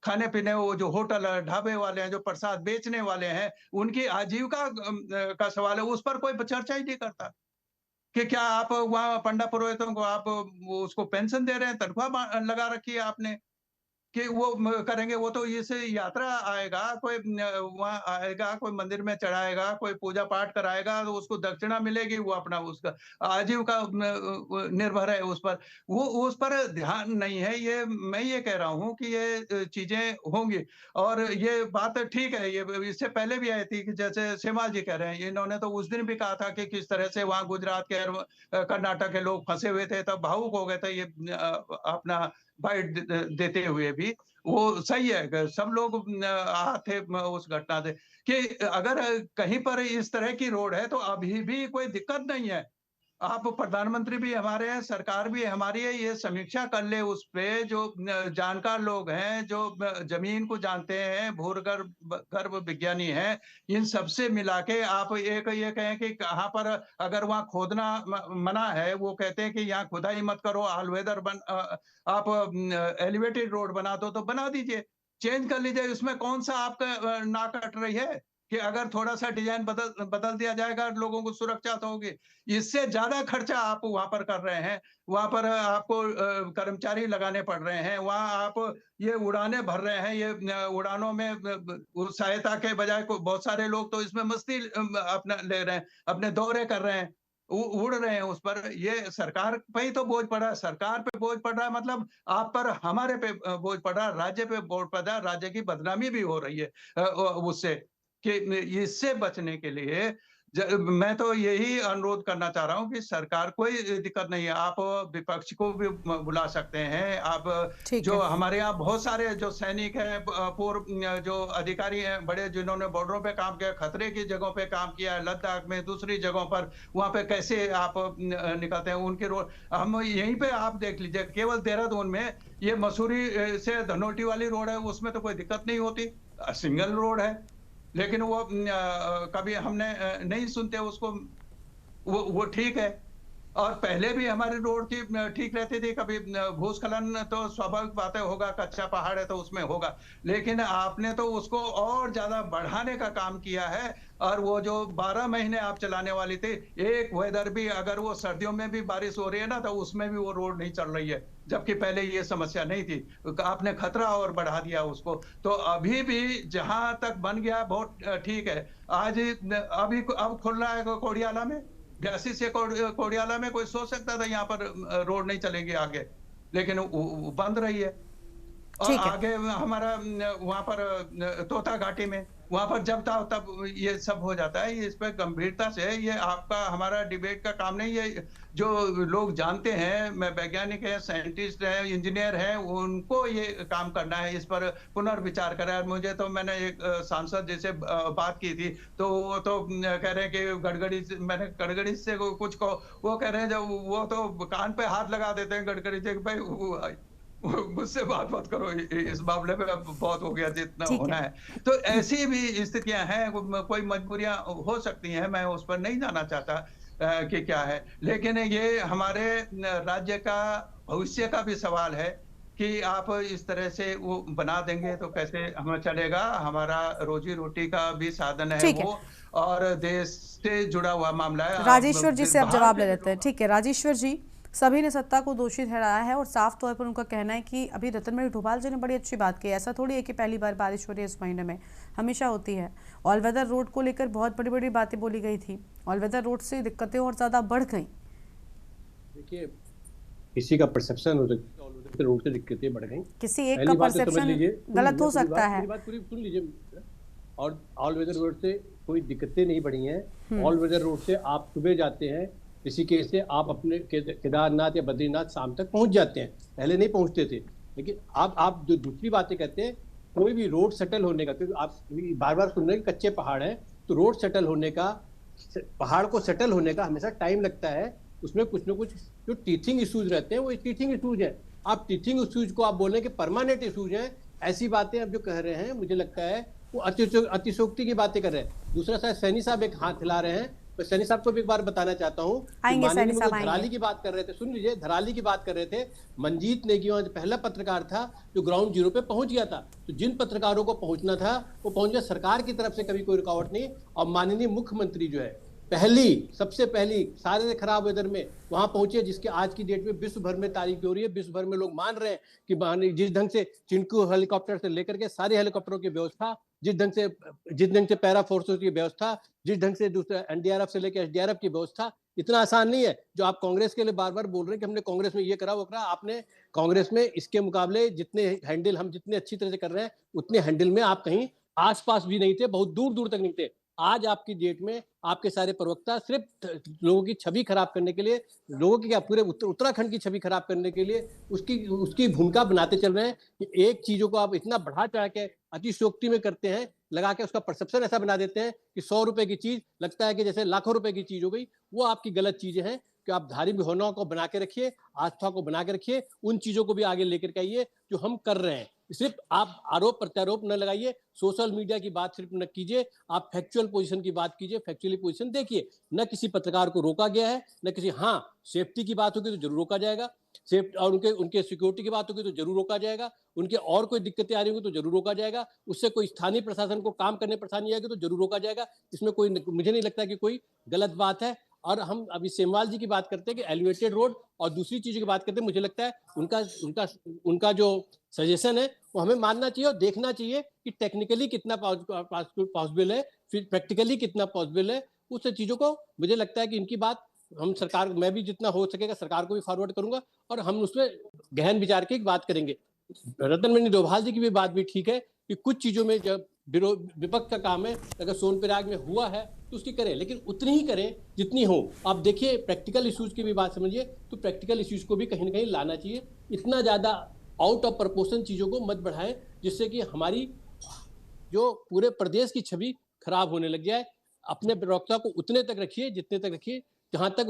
खाने पीने, वो जो होटल ढाबे वाले हैं, जो प्रसाद बेचने वाले हैं, उनकी आजीविका का सवाल है, उस पर कोई चर्चा ही नहीं करता कि क्या आप वहाँ पंडा पुरोहितों को आप उसको पेंशन दे रहे हैं, तनख्वाह लगा रखी है आपने। कि वो करेंगे। वो तो इस यात्रा आएगा, कोई वहाँ आएगा, कोई मंदिर में चढ़ाएगा, कोई पूजा पाठ कराएगा, तो उसको दक्षिणा मिलेगी, वो अपना उसका आजीविका निर्भर है उस पर। वो उस पर ध्यान नहीं है। ये मैं ये कह रहा हूँ कि ये चीजें होंगी और ये बात ठीक है। ये इससे पहले भी आई थी कि जैसे सेमाल जी कह रहे हैं, इन्होंने तो उस दिन भी कहा था कि किस तरह से वहाँ गुजरात के और कर्नाटक के लोग फंसे हुए थे, तब भावुक हो गए थे ये अपना बाइट देते हुए भी। वो सही है, सब लोग थे उस घटना से कि अगर कहीं पर इस तरह की रोड है तो अभी भी कोई दिक्कत नहीं है। आप प्रधानमंत्री भी हमारे हैं, सरकार भी हमारी है, ये समीक्षा कर ले उस पे। जो जानकार लोग हैं, जो जमीन को जानते हैं, गर्भ विज्ञानी हैं, इन सबसे मिला के आप एक ये कहें कि कहाँ पर अगर वहाँ खोदना मना है, वो कहते हैं कि यहाँ खुदाई मत करो, ऑल वेदर आप एलिवेटेड रोड बना दो तो बना दीजिए, चेंज कर लीजिए। उसमें कौन सा आपका नाक कट रही है कि अगर थोड़ा सा डिजाइन बदल दिया जाएगा, लोगों को सुरक्षा तो होगी। इससे ज्यादा खर्चा आप वहां पर कर रहे हैं। वहां पर आपको कर्मचारी लगाने पड़ रहे हैं, वहां आप ये उड़ाने भर रहे हैं। ये उड़ानों में सहायता के बजाय बहुत सारे लोग तो इसमें मस्ती अपना ले रहे हैं, अपने दौरे कर रहे हैं, उड़ रहे हैं उस पर। ये सरकार पे ही तो बोझ पड़ रहा है। सरकार पे बोझ पड़ रहा है मतलब आप पर, हमारे पे बोझ पड़ रहा है, राज्य पे बोझ पड़ रहा है, राज्य की बदनामी भी हो रही है उससे। कि इससे बचने के लिए मैं तो यही अनुरोध करना चाह रहा हूं कि सरकार, कोई दिक्कत नहीं है, आप विपक्ष को भी बुला सकते हैं। आप जो हमारे यहाँ बहुत सारे जो सैनिक हैं, पूर्व जो अधिकारी हैं बड़े, जिन्होंने बॉर्डरों पे काम किया, खतरे की जगहों पे काम किया है, लद्दाख में, दूसरी जगहों पर, वहां पे कैसे आप निकलते हैं उनके रोड। हम यहीं पे आप देख लीजिए, केवल देहरादून में ये मसूरी से धनोल्टी वाली रोड है, उसमें तो कोई दिक्कत नहीं होती, सिंगल रोड है। लेकिन वो कभी हमने नहीं सुनते उसको, वो ठीक है। और पहले भी हमारी रोड की ठीक रहती थी। कभी भूस्खलन तो स्वाभाविक बात है, होगा, कच्चा पहाड़ है तो उसमें होगा, लेकिन आपने तो उसको और ज्यादा बढ़ाने का काम किया है। और वो जो 12 महीने आप चलाने वाली थी, एक वेदर भी, अगर वो सर्दियों में भी बारिश हो रही है ना, तो उसमें भी वो रोड नहीं चल रही है, जबकि पहले ये समस्या नहीं थी। आपने खतरा और बढ़ा दिया उसको। तो अभी भी जहां तक बन गया बहुत ठीक है। आज अभी अब खुल रहा है कोडियाला में, 82 से कोडियाला में कोई सोच सकता था यहाँ पर रोड नहीं चलेगी आगे, लेकिन वो बंद रही है। और आगे हमारा वहां पर तोता घाटी में, वहां पर जब था तब ये सब हो जाता है। इस पर गंभीरता से, ये आपका हमारा डिबेट का काम नहीं है। जो लोग जानते हैं, वैज्ञानिक हैं, साइंटिस्ट हैं, इंजीनियर हैं, उनको ये काम करना है, इस पर पुनर्विचार करें। मुझे तो, मैंने एक सांसद जैसे बात की थी, तो वो तो कह रहे हैं कि गडकरी, मैंने गडकरी से कुछ को, वो कह रहे हैं जब वो तो कान पे हाथ लगा देते हैं गडकरी से, भाई मुझसे बात मत करो, इस मामले में बहुत हो गया जितना होना है। तो ऐसी भी स्थितियां हैं, कोई मजबूरियां हो सकती हैं, मैं उस पर नहीं जाना चाहता कि क्या है। लेकिन ये हमारे राज्य का भविष्य का भी सवाल है कि आप इस तरह से वो बना देंगे तो कैसे हमें चलेगा। हमारा रोजी रोटी का भी साधन है वो, और देश से जुड़ा हुआ मामला है। राजेश्वर जी से आप जवाब ले लेते हैं। ठीक है राजेश्वर जी, सभी ने सत्ता को दोषी ठहराया है और साफ तौर पर उनका कहना है कि अभी रतनमणि ढोभाल जी ने बड़ी अच्छी बात की है। ऐसा थोड़ी है कि पहली बार बारिश हो रही है इस महीने में, हमेशा होती है। ऑल वेदर रोड को लेकर बहुत बड़ी बड़ी बातें बोली गई थी, ऑल वेदर रोड से दिक्कतें और ज्यादा बढ़ गई। देखिए, किसी का परसेप्शन हो सकता है ऑल वेदर रोड से दिक्कतें बढ़ गई, किसी एक का परसेप्शन गलत हो सकता है। बात पूरी सुन लीजिए। और ऑल वेदर रोड से कोई दिक्कतें नहीं बढ़ी हैं। ऑल वेदर रोड से आप सुबह जाते हैं ऋषिकेश से, आप अपने केदारनाथ या बद्रीनाथ शाम तक पहुंच जाते हैं, पहले नहीं पहुंचते थे। लेकिन आप जो दूसरी बातें कहते हैं, कोई भी रोड सेटल होने का, क्योंकि आप बार बार सुन रहे हैं कच्चे पहाड़ हैं, तो रोड सेटल होने का, पहाड़ को सेटल होने का हमेशा टाइम लगता है। उसमें कुछ न कुछ जो टीथिंग इशूज रहते हैं वो टीथिंग इशूज हैं। आप टीथिंग इशूज को आप बोलें कि परमानेंट इशूज हैं, ऐसी बातें आप जो कह रहे हैं, मुझे लगता है वो अतिशोक्ति की बातें कर रहे हैं। दूसरा शायद सैनी साहब एक हाथ हिला रहे हैं, तो सैनी साहब को भी एक बार बताना चाहता हूँ, धराली की बात कर रहे थे, सुन लीजिए, धराली की बात कर रहे थे। मंजीत नेगी पहला पत्रकार था जो ग्राउंड जीरो पे पहुंच गया था। तो जिन पत्रकारों को पहुंचना था वो पहुंच गया, सरकार की तरफ से कभी कोई रुकावट नहीं। और माननीय मुख्यमंत्री जो है, सबसे पहली सारे से खराब वेदर में वहां पहुंचे, जिसके आज की डेट में विश्व भर में तारीफ हो रही है। विश्व भर में लोग मान रहे हैं कि जिस ढंग से चिंटू हेलीकॉप्टर से लेकर के सारे हेलीकॉप्टरों की व्यवस्था, जिस ढंग से पैरा फोर्सेस की व्यवस्था, जिस ढंग से दूसरा एनडीआरएफ से लेकर एसडीआरएफ की व्यवस्था, इतना आसान नहीं है जो आप कांग्रेस के लिए बार बार बोल रहे हैं कि हमने कांग्रेस में ये करा वो करा। आपने कांग्रेस में इसके मुकाबले जितने अच्छी तरह से कर रहे हैं उतने हैंडल में आप कहीं आसपास भी नहीं थे, बहुत दूर दूर तक नहीं थे। आज आपकी डेट में आपके सारे प्रवक्ता सिर्फ लोगों की छवि खराब करने के लिए, लोगों की क्या पूरे उत्तराखंड की छवि खराब करने के लिए उसकी भूमिका बनाते चल रहे हैं कि एक चीजों को आप इतना बढ़ा चढ़ा के अतिशयोक्ति में करते हैं, लगा के उसका परसेप्शन ऐसा बना देते हैं कि 100 रुपए की चीज लगता है कि जैसे लाखों रुपए की चीज हो गई। वो आपकी गलत चीजें हैं कि आप धार्मिक भावनाओं को बना के रखिए, आस्था को बना के रखिए, उन चीजों को भी आगे लेकर के आइए जो हम कर रहे हैं। सिर्फ आप आरोप प्रत्यारोप न लगाइए, सोशल मीडिया की बात सिर्फ न कीजिए, आप फैक्चुअल पोजीशन की बात कीजिए, फैक्चुअली पोजीशन देखिए। न किसी पत्रकार को रोका गया है, न किसी, हाँ सेफ्टी की बात होगी तो जरूर रोका जाएगा, और उनके सिक्योरिटी की बात होगी तो जरूर रोका जाएगा, उनके और कोई दिक्कतें आ रही होंगी तो जरूर रोका जाएगा, उससे कोई स्थानीय प्रशासन को काम करने परेशानी आएगी तो जरूर रोका जाएगा। इसमें कोई, मुझे नहीं लगता कि कोई गलत बात है। और हम अभी सेमवाल जी की बात करते हैं कि एलिवेटेड रोड और दूसरी चीजों की बात करते हैं, मुझे लगता है उनका जो सजेशन है वो हमें मानना चाहिए और देखना चाहिए कि टेक्निकली कितना पॉसिबल है, फिर प्रैक्टिकली कितना पॉसिबल है। उस चीजों को मुझे लगता है कि इनकी बात हम सरकार, मैं भी जितना हो सकेगा सरकार को भी फॉरवर्ड करूंगा और हम उसमें गहन विचार की बात करेंगे। रतनमणि डोभाल जी की भी बात भी ठीक है कि कुछ चीजों में जब विपक्ष का काम है, अगर सोनप्रयाग में हुआ है तो उसकी करें, लेकिन उतनी ही करें जितनी हो। आप देखिए प्रैक्टिकल इश्यूज की भी बात समझिए, तो प्रैक्टिकल इश्यूज को भी कहीं ना कहीं लाना चाहिए। इतना ज्यादा आउट ऑफ प्रपोर्शन चीजों को मत बढ़ाएं जिससे कि हमारी जो पूरे प्रदेश की छवि खराब होने लग जाए। अपने प्रवक्ता को उतने तक रखिए जितने तक रखिए जहां तक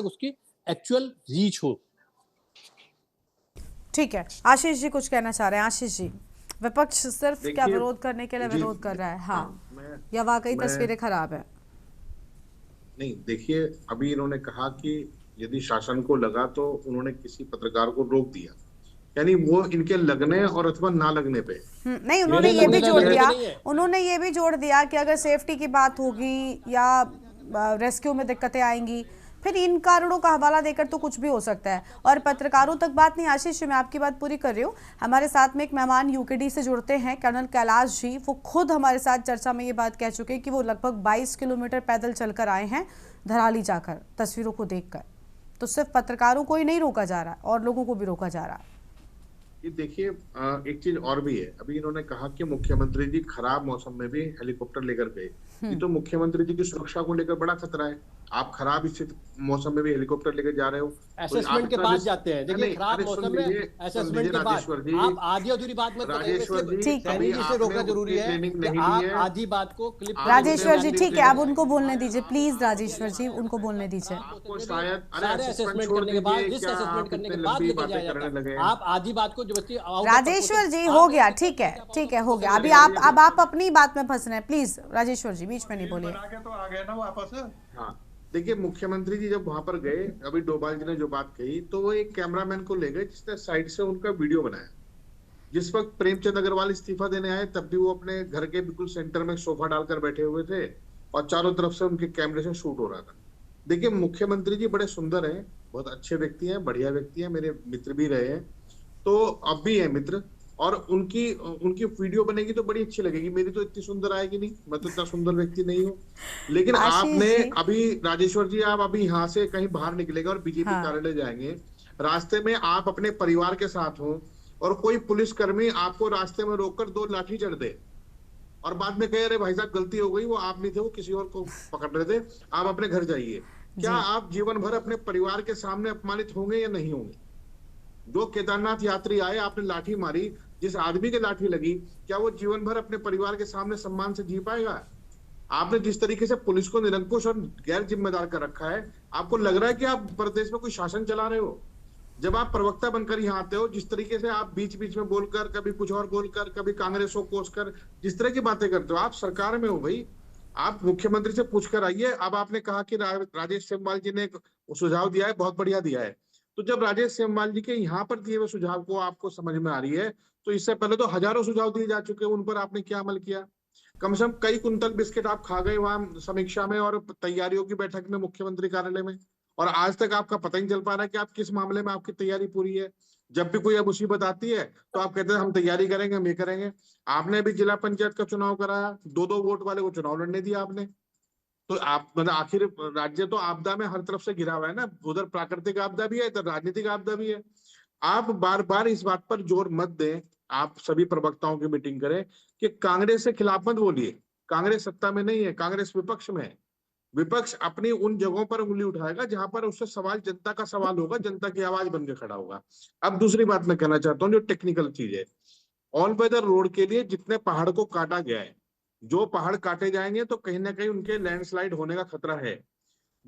उसकी एक्चुअल रीच हो। ठीक है, आशीष जी कुछ कहना चाह रहे हैं। आशीष जी, विपक्ष सिर्फ क्या विरोध करने के लिए विरोध कर रहा है, हाँ, या वाकई तस्वीरें खराब है? नहीं, देखिए अभी इन्होंने कहा कि यदि शासन को लगा तो उन्होंने किसी पत्रकार को रोक दिया, यानी वो इनके लगने और अथवा ना लगने पे नहीं, उन्होंने ये भी जोड़ दिया कि अगर सेफ्टी की बात होगी या रेस्क्यू में दिक्कतें आएंगी, फिर इन कारणों का हवाला देकर तो कुछ भी हो सकता है। और पत्रकारों तक बात नहीं। आशीष जी, मैं आपकी बात पूरी कर रही हूँ। हमारे साथ में एक मेहमान यूकेडी से जुड़ते हैं, कर्नल कैलाश जी। वो खुद हमारे साथ चर्चा में ये बात कह चुके हैं कि वो लगभग 22 किलोमीटर पैदल चलकर आए हैं धराली जाकर, तस्वीरों को देखकर। तो सिर्फ पत्रकारों को ही नहीं रोका जा रहा और लोगों को भी रोका जा रहा है। ये देखिए एक चीज और भी है। अभी इन्होंने कहा कि मुख्यमंत्री जी खराब मौसम में भी हेलीकॉप्टर लेकर गए, ये तो मुख्यमंत्री जी की सुरक्षा को लेकर बड़ा खतरा है। आप खराब स्थित मौसम में भी हेलीकॉप्टर लेकर जा रहे हो, असेसमेंट के बाद जाते हैं। देखिए खराब मौसम में असेसमेंट के बाद आप आधी अधूरी बात मत बताइए, से रोकना जरूरी है। आप आधी बात को क्लिप। राजेश्वर जी ठीक है, आप उनको बोलने दीजिए प्लीज। राजेश्वर जी उनको बोलने दीजिए। सारे असेसमेंट करने के बाद, जिस असेसमेंट करने के बाद लेके जाया जाता है, आप आधी बात को जबरदस्ती। राजेश्वर जी हो गया, ठीक है हो गया। अभी आप अपनी बात में फंस रहे हैं, प्लीज राजेश्वर जी बीच में नहीं बोलिए। तो आ गए ना वापस। हाँ, देखिए मुख्यमंत्री जी जब वहां पर गए, अभी डोभाल जी ने जो बात कही, तो वो एक कैमरामैन को ले गए जिसने साइड से उनका वीडियो बनाया। जिस वक्त प्रेमचंद अग्रवाल इस्तीफा देने आए तब भी वो अपने घर के बिल्कुल सेंटर में सोफा डालकर बैठे हुए थे और चारों तरफ से उनके कैमरे से शूट हो रहा था। देखिए मुख्यमंत्री जी बड़े सुंदर हैं, बहुत अच्छे व्यक्ति हैं, बढ़िया व्यक्ति हैं, मेरे मित्र भी रहे हैं, तो अब भी है मित्र। और उनकी वीडियो बनेगी तो बड़ी अच्छी लगेगी। मेरी तो इतनी सुंदर आएगी नहीं, मैं तो इतना सुंदर व्यक्ति नहीं हूँ। लेकिन आपने अभी राजेश्वर जी, आप अभी यहाँ से कहीं बाहर निकलेगा और बीजेपी कार्यालय जाएंगे, रास्ते में आप अपने परिवार के साथ हो और कोई पुलिसकर्मी आपको रास्ते में रोककर 2 लाठी चढ़ दे और बाद में कहे अरे भाई साहब गलती हो गई, वो आप नहीं थे, वो किसी और को पकड़ रहे थे, आप अपने घर जाइए। क्या आप जीवन भर अपने परिवार के सामने अपमानित होंगे या नहीं होंगे? जो केदारनाथ यात्री आए, आपने लाठी मारी, जिस आदमी के लाठी लगी, क्या वो जीवन भर अपने परिवार के सामने सम्मान से जी पाएगा? आपने जिस तरीके से पुलिस को निरंकुश और गैर जिम्मेदार कर रखा है, आपको लग रहा है कि आप प्रदेश में कोई शासन चला रहे हो? जब आप प्रवक्ता बनकर यहाँ आते हो, जिस तरीके से आप बीच बीच में बोलकर, कभी कुछ और बोलकर, कभी कांग्रेस को कोसकर जिस तरह की बातें करते हो, आप सरकार में हो भाई, आप मुख्यमंत्री से पूछ कर आइए। अब आपने कहा कि राजेश सेमवाल जी ने एक सुझाव दिया है, बहुत बढ़िया दिया है। तो जब राजेश सेमवाल जी के यहाँ पर दिए हुए सुझाव को आपको समझ में आ रही है, तो इससे पहले तो हजारों सुझाव दिए जा चुके हैं, उन पर आपने क्या अमल किया? कम से कम कई कुंतल बिस्किट आप खा गए वहां समीक्षा में और तैयारियों की बैठक में मुख्यमंत्री कार्यालय में, और आज तक आपका पता ही नहीं चल पा रहा है कि आप किस मामले में आपकी तैयारी पूरी है। जब भी कोई अब मुसीबत आती है तो आप कहते हैं हम तैयारी करेंगे, हम ये करेंगे। आपने भी जिला पंचायत का चुनाव कराया, 2-2 वोट वाले को चुनाव लड़ने दिया आपने। तो आप मतलब आखिर राज्य तो आपदा में हर तरफ से घिरा हुआ है ना, उधर प्राकृतिक आपदा भी है, इधर राजनीतिक आपदा भी है। आप बार बार इस बात पर जोर मत दें, आप सभी प्रवक्ताओं की मीटिंग करें कि कांग्रेस से खिलाफ मत बोलिए। कांग्रेस सत्ता में नहीं है, कांग्रेस विपक्ष में है। विपक्ष अपनी उन जगहों पर उंगली उठाएगा जहां पर उससे सवाल जनता का सवाल होगा, जनता की आवाज बन के खड़ा होगा। अब दूसरी बात मैं कहना चाहता हूँ जो टेक्निकल चीज है, ऑल वेदर रोड के लिए जितने पहाड़ को काटा गया है, जो पहाड़ काटे जाएंगे तो कहीं ना कहीं उनके लैंडस्लाइड होने का खतरा है।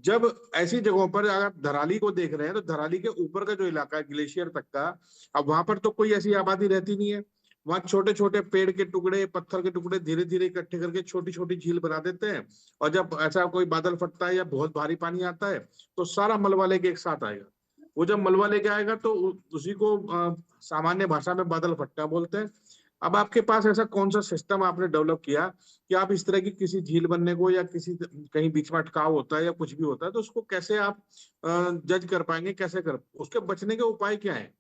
जब ऐसी जगहों पर अगर धराली को देख रहे हैं तो धराली के ऊपर का जो इलाका है ग्लेशियर तक का, अब वहां पर तो कोई ऐसी आबादी रहती नहीं है। वहां छोटे छोटे पेड़ के टुकड़े, पत्थर के टुकड़े धीरे धीरे इकट्ठे करके छोटी छोटी झील बना देते हैं, और जब ऐसा कोई बादल फटता है या बहुत भारी पानी आता है तो सारा मलबा लेके एक साथ आएगा। वो जब मलबा लेके आएगा तो उसी को सामान्य भाषा में बादल फटना बोलते हैं। अब आपके पास ऐसा कौन सा सिस्टम आपने डेवलप किया कि आप इस तरह की किसी झील बनने को या किसी कहीं बीच में अटकाव होता है या कुछ भी होता है तो उसको कैसे आप जज कर पाएंगे, कैसे कर उसके बचने के उपाय क्या है?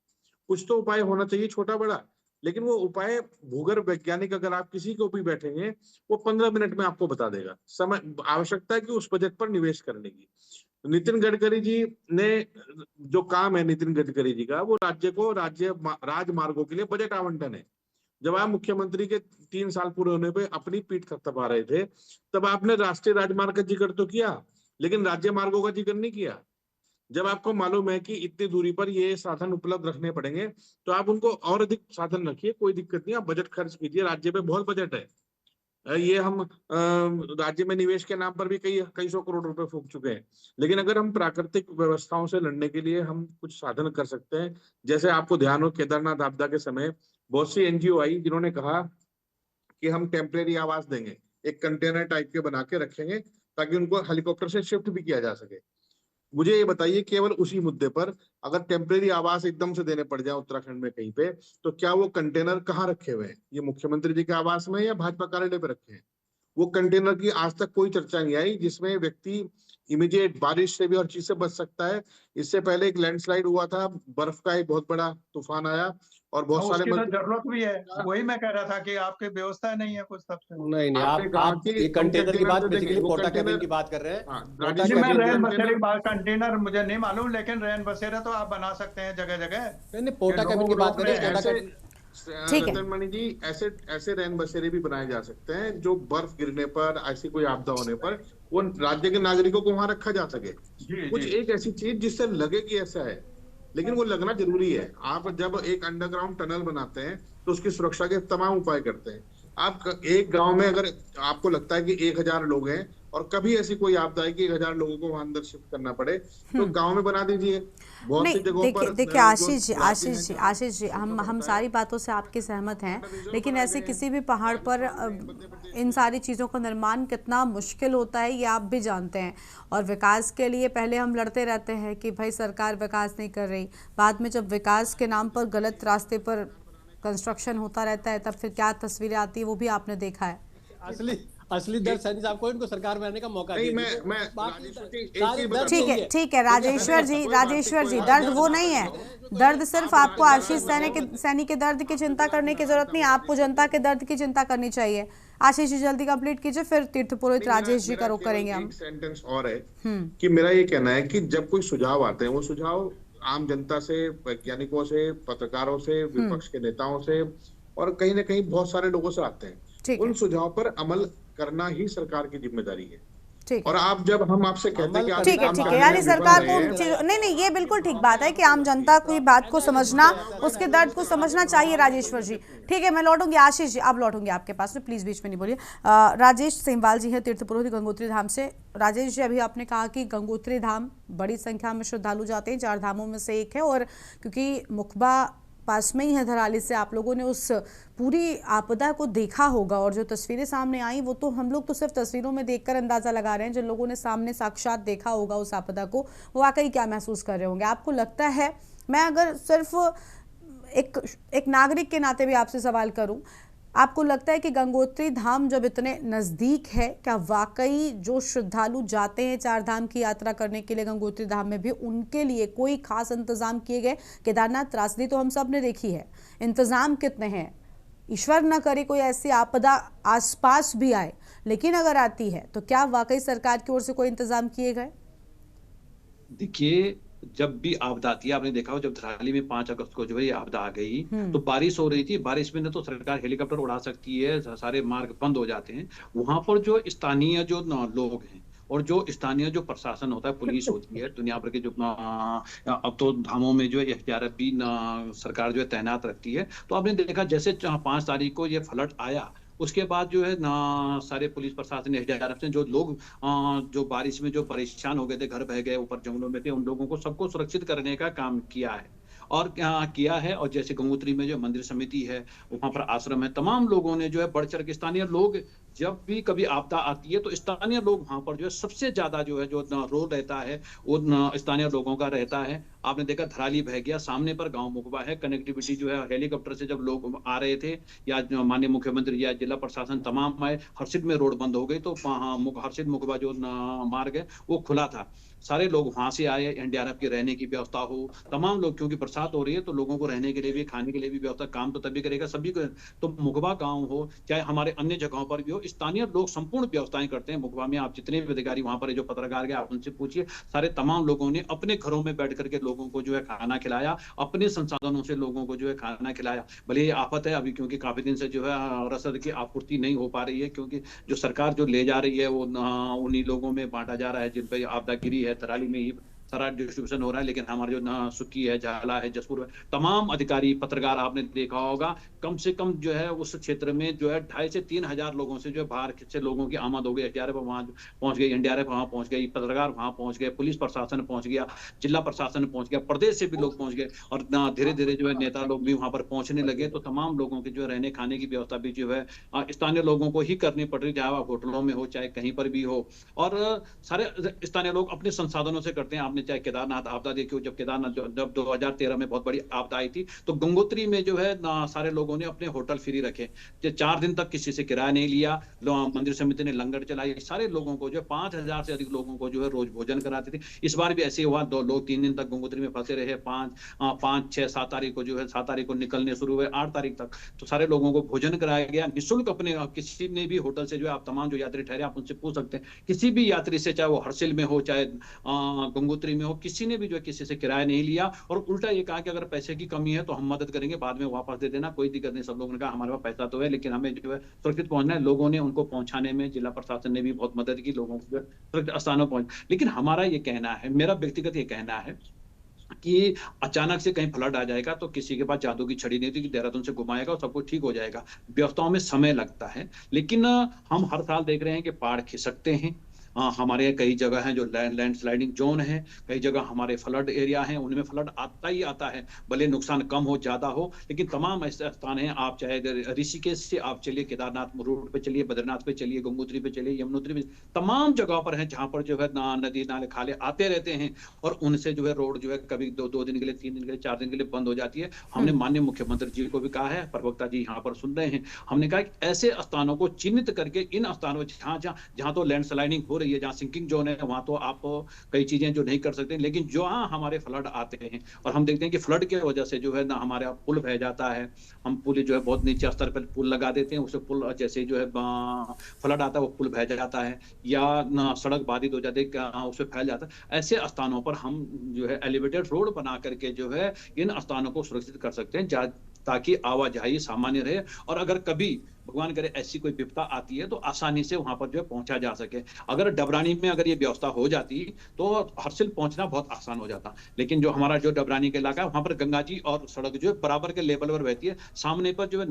कुछ तो उपाय होना चाहिए छोटा बड़ा, लेकिन वो उपाय भूगर्भ वैज्ञानिक अगर आप किसी को भी बैठेंगे वो 15 मिनट में आपको बता देगा। समय आवश्यकता है कि उस बजट पर निवेश करने की। नितिन गडकरी जी ने जो काम है, नितिन गडकरी जी का, वो राज्य को राजमार्गों के लिए बजट आवंटन है। जब आप मुख्यमंत्री के 3 साल पूरे होने पे अपनी पीठ थपथपा रहे थे तब आपने राष्ट्रीय राजमार्ग का जिक्र तो किया, लेकिन राज्य मार्गों का जिक्र नहीं किया। जब आपको मालूम है कि इतनी दूरी पर ये साधन उपलब्ध रखने पड़ेंगे तो आप उनको और अधिक साधन रखिए, कोई दिक्कत नहीं, आप बजट खर्च कीजिए, राज्य पे बहुत बजट है। ये हम राज्य में निवेश के नाम पर भी कई सौ करोड़ रुपए फूक चुके हैं। लेकिन अगर हम प्राकृतिक व्यवस्थाओं से लड़ने के लिए हम कुछ साधन कर सकते हैं, जैसे आपको ध्यान हो केदारनाथ आपदा के समय बहुत सी एनजीओ आई जिन्होंने कहा कि हम टेम्परेरी आवास देंगे, एक कंटेनर टाइप के बना के रखेंगे ताकि उनको हेलीकॉप्टर से शिफ्ट भी किया जा सके। मुझे ये बताइए, केवल उसी मुद्दे पर अगर टेम्परेरी आवास एकदम से देने पड़ जाए उत्तराखंड में कहीं पे, तो क्या वो कंटेनर कहाँ रखे हुए हैं? ये मुख्यमंत्री जी के आवास में या भाजपा कार्यालय पे रखे हैं? वो कंटेनर की आज तक कोई चर्चा नहीं आई जिसमें व्यक्ति इमीडिएट बारिश से भी हर चीज से बच सकता है। इससे पहले एक लैंडस्लाइड हुआ था, बर्फ का एक बहुत बड़ा तूफान आया और बहुत सारे उसकी तो जरूरत भी है। वही मैं कह रहा था कि आपकी व्यवस्था नहीं है कुछ तब से। नहीं आप ये कंटेनर की बात बेसिकली पोटा कैबिन की बात कर रहे हैं। मैं रैन बसेरे की बात, कंटेनर मुझे नहीं मालूम, लेकिन रैन बसेरा तो आप बना सकते हैं जगह जगह। नहीं, पोटा कैबिन की बात कर रहे हैं। रतनमणि जी, ऐसे रैन बसेरे भी बनाए जा सकते हैं जो बर्फ गिरने पर, ऐसी कोई आपदा होने पर वो राज्य के नागरिकों को वहां रखा जा सके। कुछ एक ऐसी चीज जिससे लगे कि ऐसा है, लेकिन वो लगना जरूरी है। आप जब एक अंडरग्राउंड टनल बनाते हैं तो उसकी सुरक्षा के तमाम उपाय करते हैं। आप एक गांव में अगर आपको लगता है कि 1000 लोग हैं और कभी ऐसी कोई आपदा है कि 1000 लोगों को वहां अंदर शिफ्ट करना पड़े तो गांव में बना दीजिए। बहुत सी जगहों पर देखिए आशीष जी हम सारी बातों से आपके सहमत हैं, लेकिन ऐसे किसी भी पहाड़ पर इन सारी चीज़ों का निर्माण कितना मुश्किल होता है ये आप भी जानते हैं। और विकास के लिए पहले हम लड़ते रहते हैं कि भाई सरकार विकास नहीं कर रही, बाद में जब विकास के नाम पर गलत रास्ते पर कंस्ट्रक्शन होता रहता है तब फिर क्या तस्वीरें आती है वो भी आपने देखा है। असली दर्द सैनी साहब को इनको सरकार में आने का मौका ठीक है राजेश्वर जी दर्द वो नहीं है। दर्द सिर्फ आपको आशीष सैनी के दर्द की चिंता करने की जरूरत नहीं, आपको जनता के दर्द की चिंता करनी चाहिए। आशीष जी जल्दी कंप्लीट कीजिए, फिर तीर्थ पुरोहित राजेश जी का रुख करेंगे हम। एक सेंटेंस और है कि मेरा ये कहना है कि जब कोई सुझाव आते हैं वो सुझाव आम जनता से, वैज्ञानिकों से, पत्रकारों से, विपक्ष के नेताओं से और कहीं ना कहीं बहुत सारे लोगों से आते हैं। उन सुझाव पर अमल करना ही सरकार की जिम्मेदारी है। और आप जब हम आपसे कहते हैं कि ठीक है यानी सरकार को नहीं ये बिल्कुल ठीक बात है कि आम जनता को बात को समझना, उसके दर्द को समझना चाहिए। राजेश्वर जी ठीक है, मैं लौटूंगी। आशीष जी आप लौटूंगी आपके पास में, प्लीज बीच में नहीं बोलिए। राजेश सेमवाल जी है तीर्थ पुरोहित गंगोत्री धाम से। राजेश जी अभी आपने कहा कि गंगोत्री धाम बड़ी संख्या में श्रद्धालु जाते हैं, 4 धामों में से एक है, और क्योंकि मुखबा पास में ही है धराली से, आप लोगों ने उस पूरी आपदा को देखा होगा और जो तस्वीरें सामने आई वो तो हम लोग तो सिर्फ तस्वीरों में देखकर अंदाजा लगा रहे हैं। जिन लोगों ने सामने साक्षात देखा होगा उस आपदा को वो वाकई क्या महसूस कर रहे होंगे। आपको लगता है, मैं अगर सिर्फ एक नागरिक के नाते भी आपसे सवाल करूं, आपको लगता है कि गंगोत्री धाम जब इतने नज़दीक है, क्या वाकई जो श्रद्धालु जाते हैं चार धाम की यात्रा करने के लिए गंगोत्री धाम में भी उनके लिए कोई खास इंतजाम किए गए? केदारनाथ त्रासदी तो हम सब ने देखी है, इंतजाम कितने हैं? ईश्वर न करे कोई ऐसी आपदा आसपास भी आए, लेकिन अगर आती है तो क्या वाकई सरकार की ओर से कोई इंतजाम किए गए? देखिए, जब भी आपदा आती है, आपने देखा हो जब धराली में 5 अगस्त को जो है ये आपदा आ गई तो बारिश हो रही थी। बारिश में न तो सरकार हेलीकॉप्टर उड़ा सकती है, सारे मार्ग बंद हो जाते हैं। वहां पर जो स्थानीय जो लोग हैं और जो स्थानीय जो प्रशासन होता है, पुलिस होती है, दुनिया भर के जो अब तो धामों में जो एसडीआरएफ भी सरकार जो है तैनात रखती है। तो आपने देखा जैसे 5 तारीख को ये फ्लड आया, उसके बाद जो है ना सारे पुलिस प्रशासन एसडीआरएफ से जो लोग जो बारिश में जो परेशान हो गए थे, घर बह गए, ऊपर जंगलों में थे, उन लोगों को सबको सुरक्षित करने का काम किया है और किया है। और जैसे गंगोत्री में जो मंदिर समिति है, वहां पर आश्रम है, तमाम लोगों ने जो है बढ़ चढ़ के, स्थानीय लोग जब भी कभी आपदा आती है तो स्थानीय लोग वहां पर जो है सबसे ज्यादा जो है जो रोल रहता है वो स्थानीय लोगों का रहता है। आपने देखा धराली बह गया, सामने पर गांव मुकबा है, कनेक्टिविटी जो है हेलीकॉप्टर से जब लोग आ रहे थे या माननीय मुख्यमंत्री या जिला प्रशासन तमाम आए, हर्षिल में रोड बंद हो गई तो हर्षिल मुकबा जो मार्ग है वो खुला था, सारे लोग वहां से आए। एनडीआरएफ की रहने की व्यवस्था हो, तमाम लोग, क्योंकि बरसात हो रही है तो लोगों को रहने के लिए भी, खाने के लिए भी व्यवस्था, काम तो तभी करेगा सभी को। तो मुकबा गांव हो चाहे हमारे अन्य जगहों पर भी हो, स्थानीय लोग संपूर्ण व्यवस्थाएं करते हैं। मुकबा में आप जितने भी अधिकारी वहां पर जो पत्रकार गए आप उनसे पूछिए, सारे तमाम लोगों ने अपने घरों में बैठ करके लोगों को जो है खाना खिलाया, अपने संसाधनों से लोगों को जो है खाना खिलाया। भले ये आफत है अभी, क्योंकि काफी दिन से जो है रसद की आपूर्ति नहीं हो पा रही है, क्योंकि जो सरकार जो ले जा रही है वो उन्हीं लोगों में बांटा जा रहा है जिन पर आपदा गिरी है। धराली में ही सारा डिस्ट्रीब्यूशन हो रहा है, लेकिन हमारे जो सुक्की है, झाला है, जसपुर है, तमाम अधिकारी, पत्रकार आपने देखा होगा, कम से कम जो है उस क्षेत्र में जो है 2,500 से 3,000 लोगों से जो है बाहर से लोगों की आमद हो गई। एसडीआरएफ वहां पहुंच गई, एनडीआरएफ वहां पहुंच गई, पत्रकार वहां पहुंच गए, पुलिस प्रशासन पहुंच गया, जिला प्रशासन पहुंच गया, प्रदेश से भी लोग पहुंच गए और धीरे धीरे जो है नेता लोग भी वहां पर पहुंचने लगे। तो तमाम लोगों की जो है रहने खाने की व्यवस्था भी जो है स्थानीय लोगों को ही करनी पड़ रही, चाहे होटलों में हो चाहे कहीं पर भी हो, और सारे स्थानीय लोग अपने संसाधनों से करते हैं। आपने चाहे केदारनाथ आपदा देखियो, जब केदारनाथ जब 2013 में बहुत बड़ी आपदा आई थी तो गंगोत्री में जो है सारे लोगों ने अपने होटल फ्री रखे, 4 दिन तक किसी से किराया नहीं लिया, मंदिर समिति ने लंगर चलाई, सारे लोगों को जो 5,000 से अधिक लोगों को जो है रोज भोजन कराते थे। इस बार भी ऐसे हुआ, 2 लोग 3 दिन तक गंगोत्री में फंसे रहे, 5, 6, 7 तारीख को जो है 7 तारीख को निकलने शुरू हुए, 8 तारीख तक तो सारे लोगों को भोजन कराया गया निःशुल्क। अपने किसी ने भी होटल से जो है आप तमाम जो यात्री ठहरे आप उनसे पूछ सकते हैं, किसी भी यात्री से, चाहे वो हर्षिल में हो चाहे गंगोत्री में हो, किसी ने भी जो है किसी से किराया नहीं लिया और उल्टा ये कहा कि अगर पैसे की कमी है तो हम मदद करेंगे, बाद में वापस दे देना, कोई दिक्कत नहीं। सब लोगों ने कहा हमारे पास पैसा तो है लेकिन हमें जो है सुरक्षित पहुंचना है। लोगों ने उनको पहुंचाने में जिला प्रशासन ने भी बहुत मदद की, लोगों को सुरक्षित स्थानों पहुंच। लेकिन हमारा ये कहना है, मेरा व्यक्तिगत ये कहना है कि अचानक से कहीं फ्लड आ जाएगा तो किसी के पास जादू की छड़ी नहीं होती कि देहरादून से घुमाएगा और सब कुछ ठीक हो जाएगा। व्यवस्थाओं में समय लगता है, लेकिन हम हर साल देख रहे हैं कि पहाड़ खिसकते हैं। हमारे कई जगह हैं जो लैंडस्लाइडिंग जोन है, कई जगह हमारे फ्लड एरिया हैं, उनमें फ्लड आता ही आता है, भले नुकसान कम हो ज्यादा हो, लेकिन तमाम ऐसे स्थान हैं। आप चाहे ऋषिकेश से आप चलिए, केदारनाथ रोड पे चलिए, बद्रीनाथ पे चलिए, गंगोत्री पे चलिए, यमुनोत्री पे, तमाम जगह पर है जहां पर जो है नदी नाले खाले आते रहते हैं और उनसे जो है रोड जो है कभी 2 दिन के लिए, 3 दिन के लिए, 4 दिन के लिए बंद हो जाती है। हमने माननीय मुख्यमंत्री जी को भी कहा है, प्रवक्ता जी यहाँ पर सुन रहे हैं, हमने कहा कि ऐसे स्थानों को चिन्हित करके इन स्थानों जहां तो लैंडस्लाइडिंग हो रही है, जहां सिंकिंग जोन है, वहां तो आप कई चीजें जो नहीं कर सकते, लेकिन जो हमारे फ्लड आते हैं और हम देखते हैं कि फ्लड की वजह से जो है ना हमारा पुल बह जाता है, हम पुल जो है बहुत नीचे स्तर पर पुल लगा देते हैं, उसे पुल जैसे जो है फ्लड आता है वो पुल बह जाता है या सड़क बाधित हो जाती है, उसे फैल जाता है। ऐसे स्थानों पर हम जो है एलिवेटेड रोड बना करके जो है इन स्थानों को सुरक्षित कर सकते हैं ताकि आवाजाही सामान्य रहे और अगर कभी भगवान करे ऐसी कोई विपदा आती है तो आसानी से वहां पर जो है पहुंचा जा सके। अगर डबरानी में अगर ये व्यवस्था हो जाती तो हर्षिल पहुंचना बहुत आसान हो जाता, लेकिन जो हमारा जो डबरानी का इलाका है वहां पर गंगा जी और सड़क जो है बराबर के लेवल पर बहती है, सामने पर जो है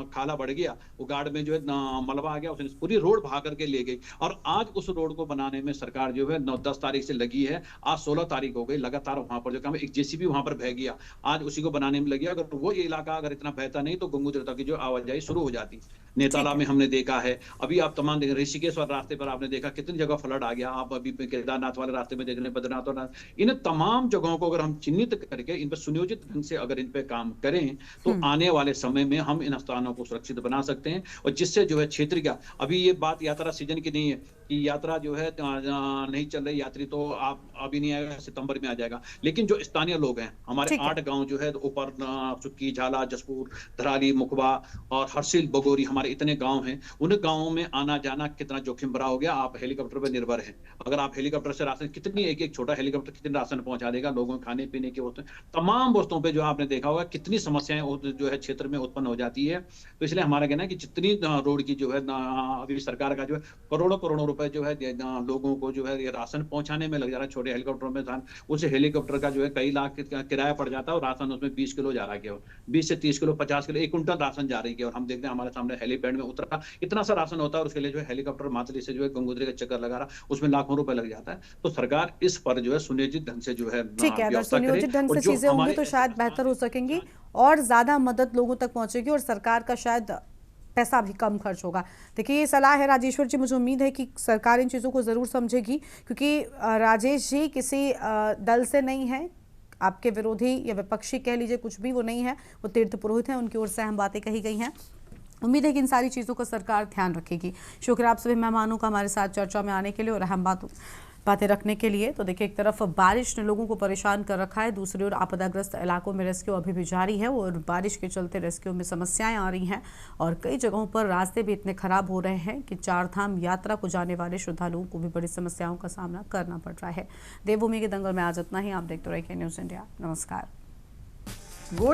खाला बढ़ गया, वो गार्ड में जो है मलबा आ गया, उसने पूरी रोड भाग करके ले गई और आज उस रोड को बनाने में सरकार जो है 9-10 तारीख से लगी है, आज 16 तारीख हो गई, लगातार वहां पर जो काम एक जेसीबी वहां पर बह गया, आज उसी को बनाने में लगी। अगर वो ये इलाका अगर इतना बहता नहीं तो गंगोत्री तक की जो आवाजाही शुरू हो जाती। नेताला में हमने देखा है, अभी आप तमाम देख ऋषिकेश वाले रास्ते पर आपने देखा कितनी जगह फ्लड आ गया, आप अभी केदारनाथ वाले रास्ते में देख रहे हैं, बद्रीनाथ और इन तमाम जगहों को अगर हम चिन्हित करके इन पर सुनियोजित ढंग से अगर इन पे काम करें तो आने वाले समय में हम इन स्थानों को सुरक्षित बना सकते हैं, और जिससे जो है क्षेत्र का, अभी ये बात यात्रा सीजन की नहीं है कि यात्रा जो है नहीं चल रही, यात्री तो आप अभी नहीं आएगा, सितंबर में आ जाएगा, लेकिन जो स्थानीय लोग हैं हमारे 8 गांव जो है ऊपर सुक्की, झाला, जसपुर, धराली, मुखबा और हरसिल, बगोरी, हमारे इतने गांव हैं, उन गांवों में आना जाना कितना जोखिम भरा हो गया। आप हेलीकॉप्टर पर निर्भर हैं, अगर आप हेलीकॉप्टर से राशन, कितनी एक छोटा हेलीकॉप्टर कितने राशन पहुंचा देगा, लोगों के खाने पीने की वस्तुएं, तमाम वस्तुओं पे जो आपने देखा होगा कितनी समस्याएं जो है क्षेत्र में उत्पन्न हो जाती है। तो इसलिए हमारा कहना है कि जितनी रोड की जो है अभी सरकार का जो है करोड़ों रुपए जो है लोगों को जो है ये राशन पहुंचाने में लग जा रहा है, छोटे हेलीकॉप्टरों में उस हेलीकॉप्टर का जो है कई लाख किराया पड़ जाता है, और राशन उसमें 20 किलो जा रहा है, केवल 20 से 30 किलो, 50 किलो, 1 कुंटल राशन जा रही है। और हम देखते हैं हमारे सामने हेलीपैड में उतरा इतना सा राशन होता है, और उसके लिए जो है हेलीकॉप्टर मातली से जो है गंगोत्री का चक्कर लगा रहा, उसमें लाखों रुपए लग जाता है। तो सरकार इस पर जो है सुनियोजित ढंग से जो है, ठीक है, अगर सुनियोजित ढंग से चीजें होंगी तो शायद बेहतर हो सकेंगी और ज्यादा मदद लोगों तक पहुंचेगी, और सरकार का शायद पैसा भी कम खर्च होगा। देखिए, ये सलाह है राजेश्वर जी, मुझे उम्मीद है कि सरकार इन चीज़ों को ज़रूर समझेगी, क्योंकि राजेश जी किसी दल से नहीं है, आपके विरोधी या विपक्षी कह लीजिए, कुछ भी वो नहीं है, वो तीर्थ पुरोहित हैं, उनकी ओर से हम बातें कही गई हैं। उम्मीद है कि इन सारी चीज़ों का सरकार ध्यान रखेगी। शुक्रिया आप सभी मेहमानों का हमारे साथ चर्चा में आने के लिए और अहम बातें रखने के लिए। तो देखिए, एक तरफ बारिश ने लोगों को परेशान कर रखा है, दूसरी ओर आपदाग्रस्त इलाकों में रेस्क्यू अभी भी जारी है, और बारिश के चलते रेस्क्यू में समस्याएं आ रही हैं, और कई जगहों पर रास्ते भी इतने खराब हो रहे हैं कि 4 धाम यात्रा को जाने वाले श्रद्धालुओं को भी बड़ी समस्याओं का सामना करना पड़ रहा है। देवभूमि के दंगल में आज इतना ही। आप देखते रहिए न्यूज़ इंडिया। नमस्कार।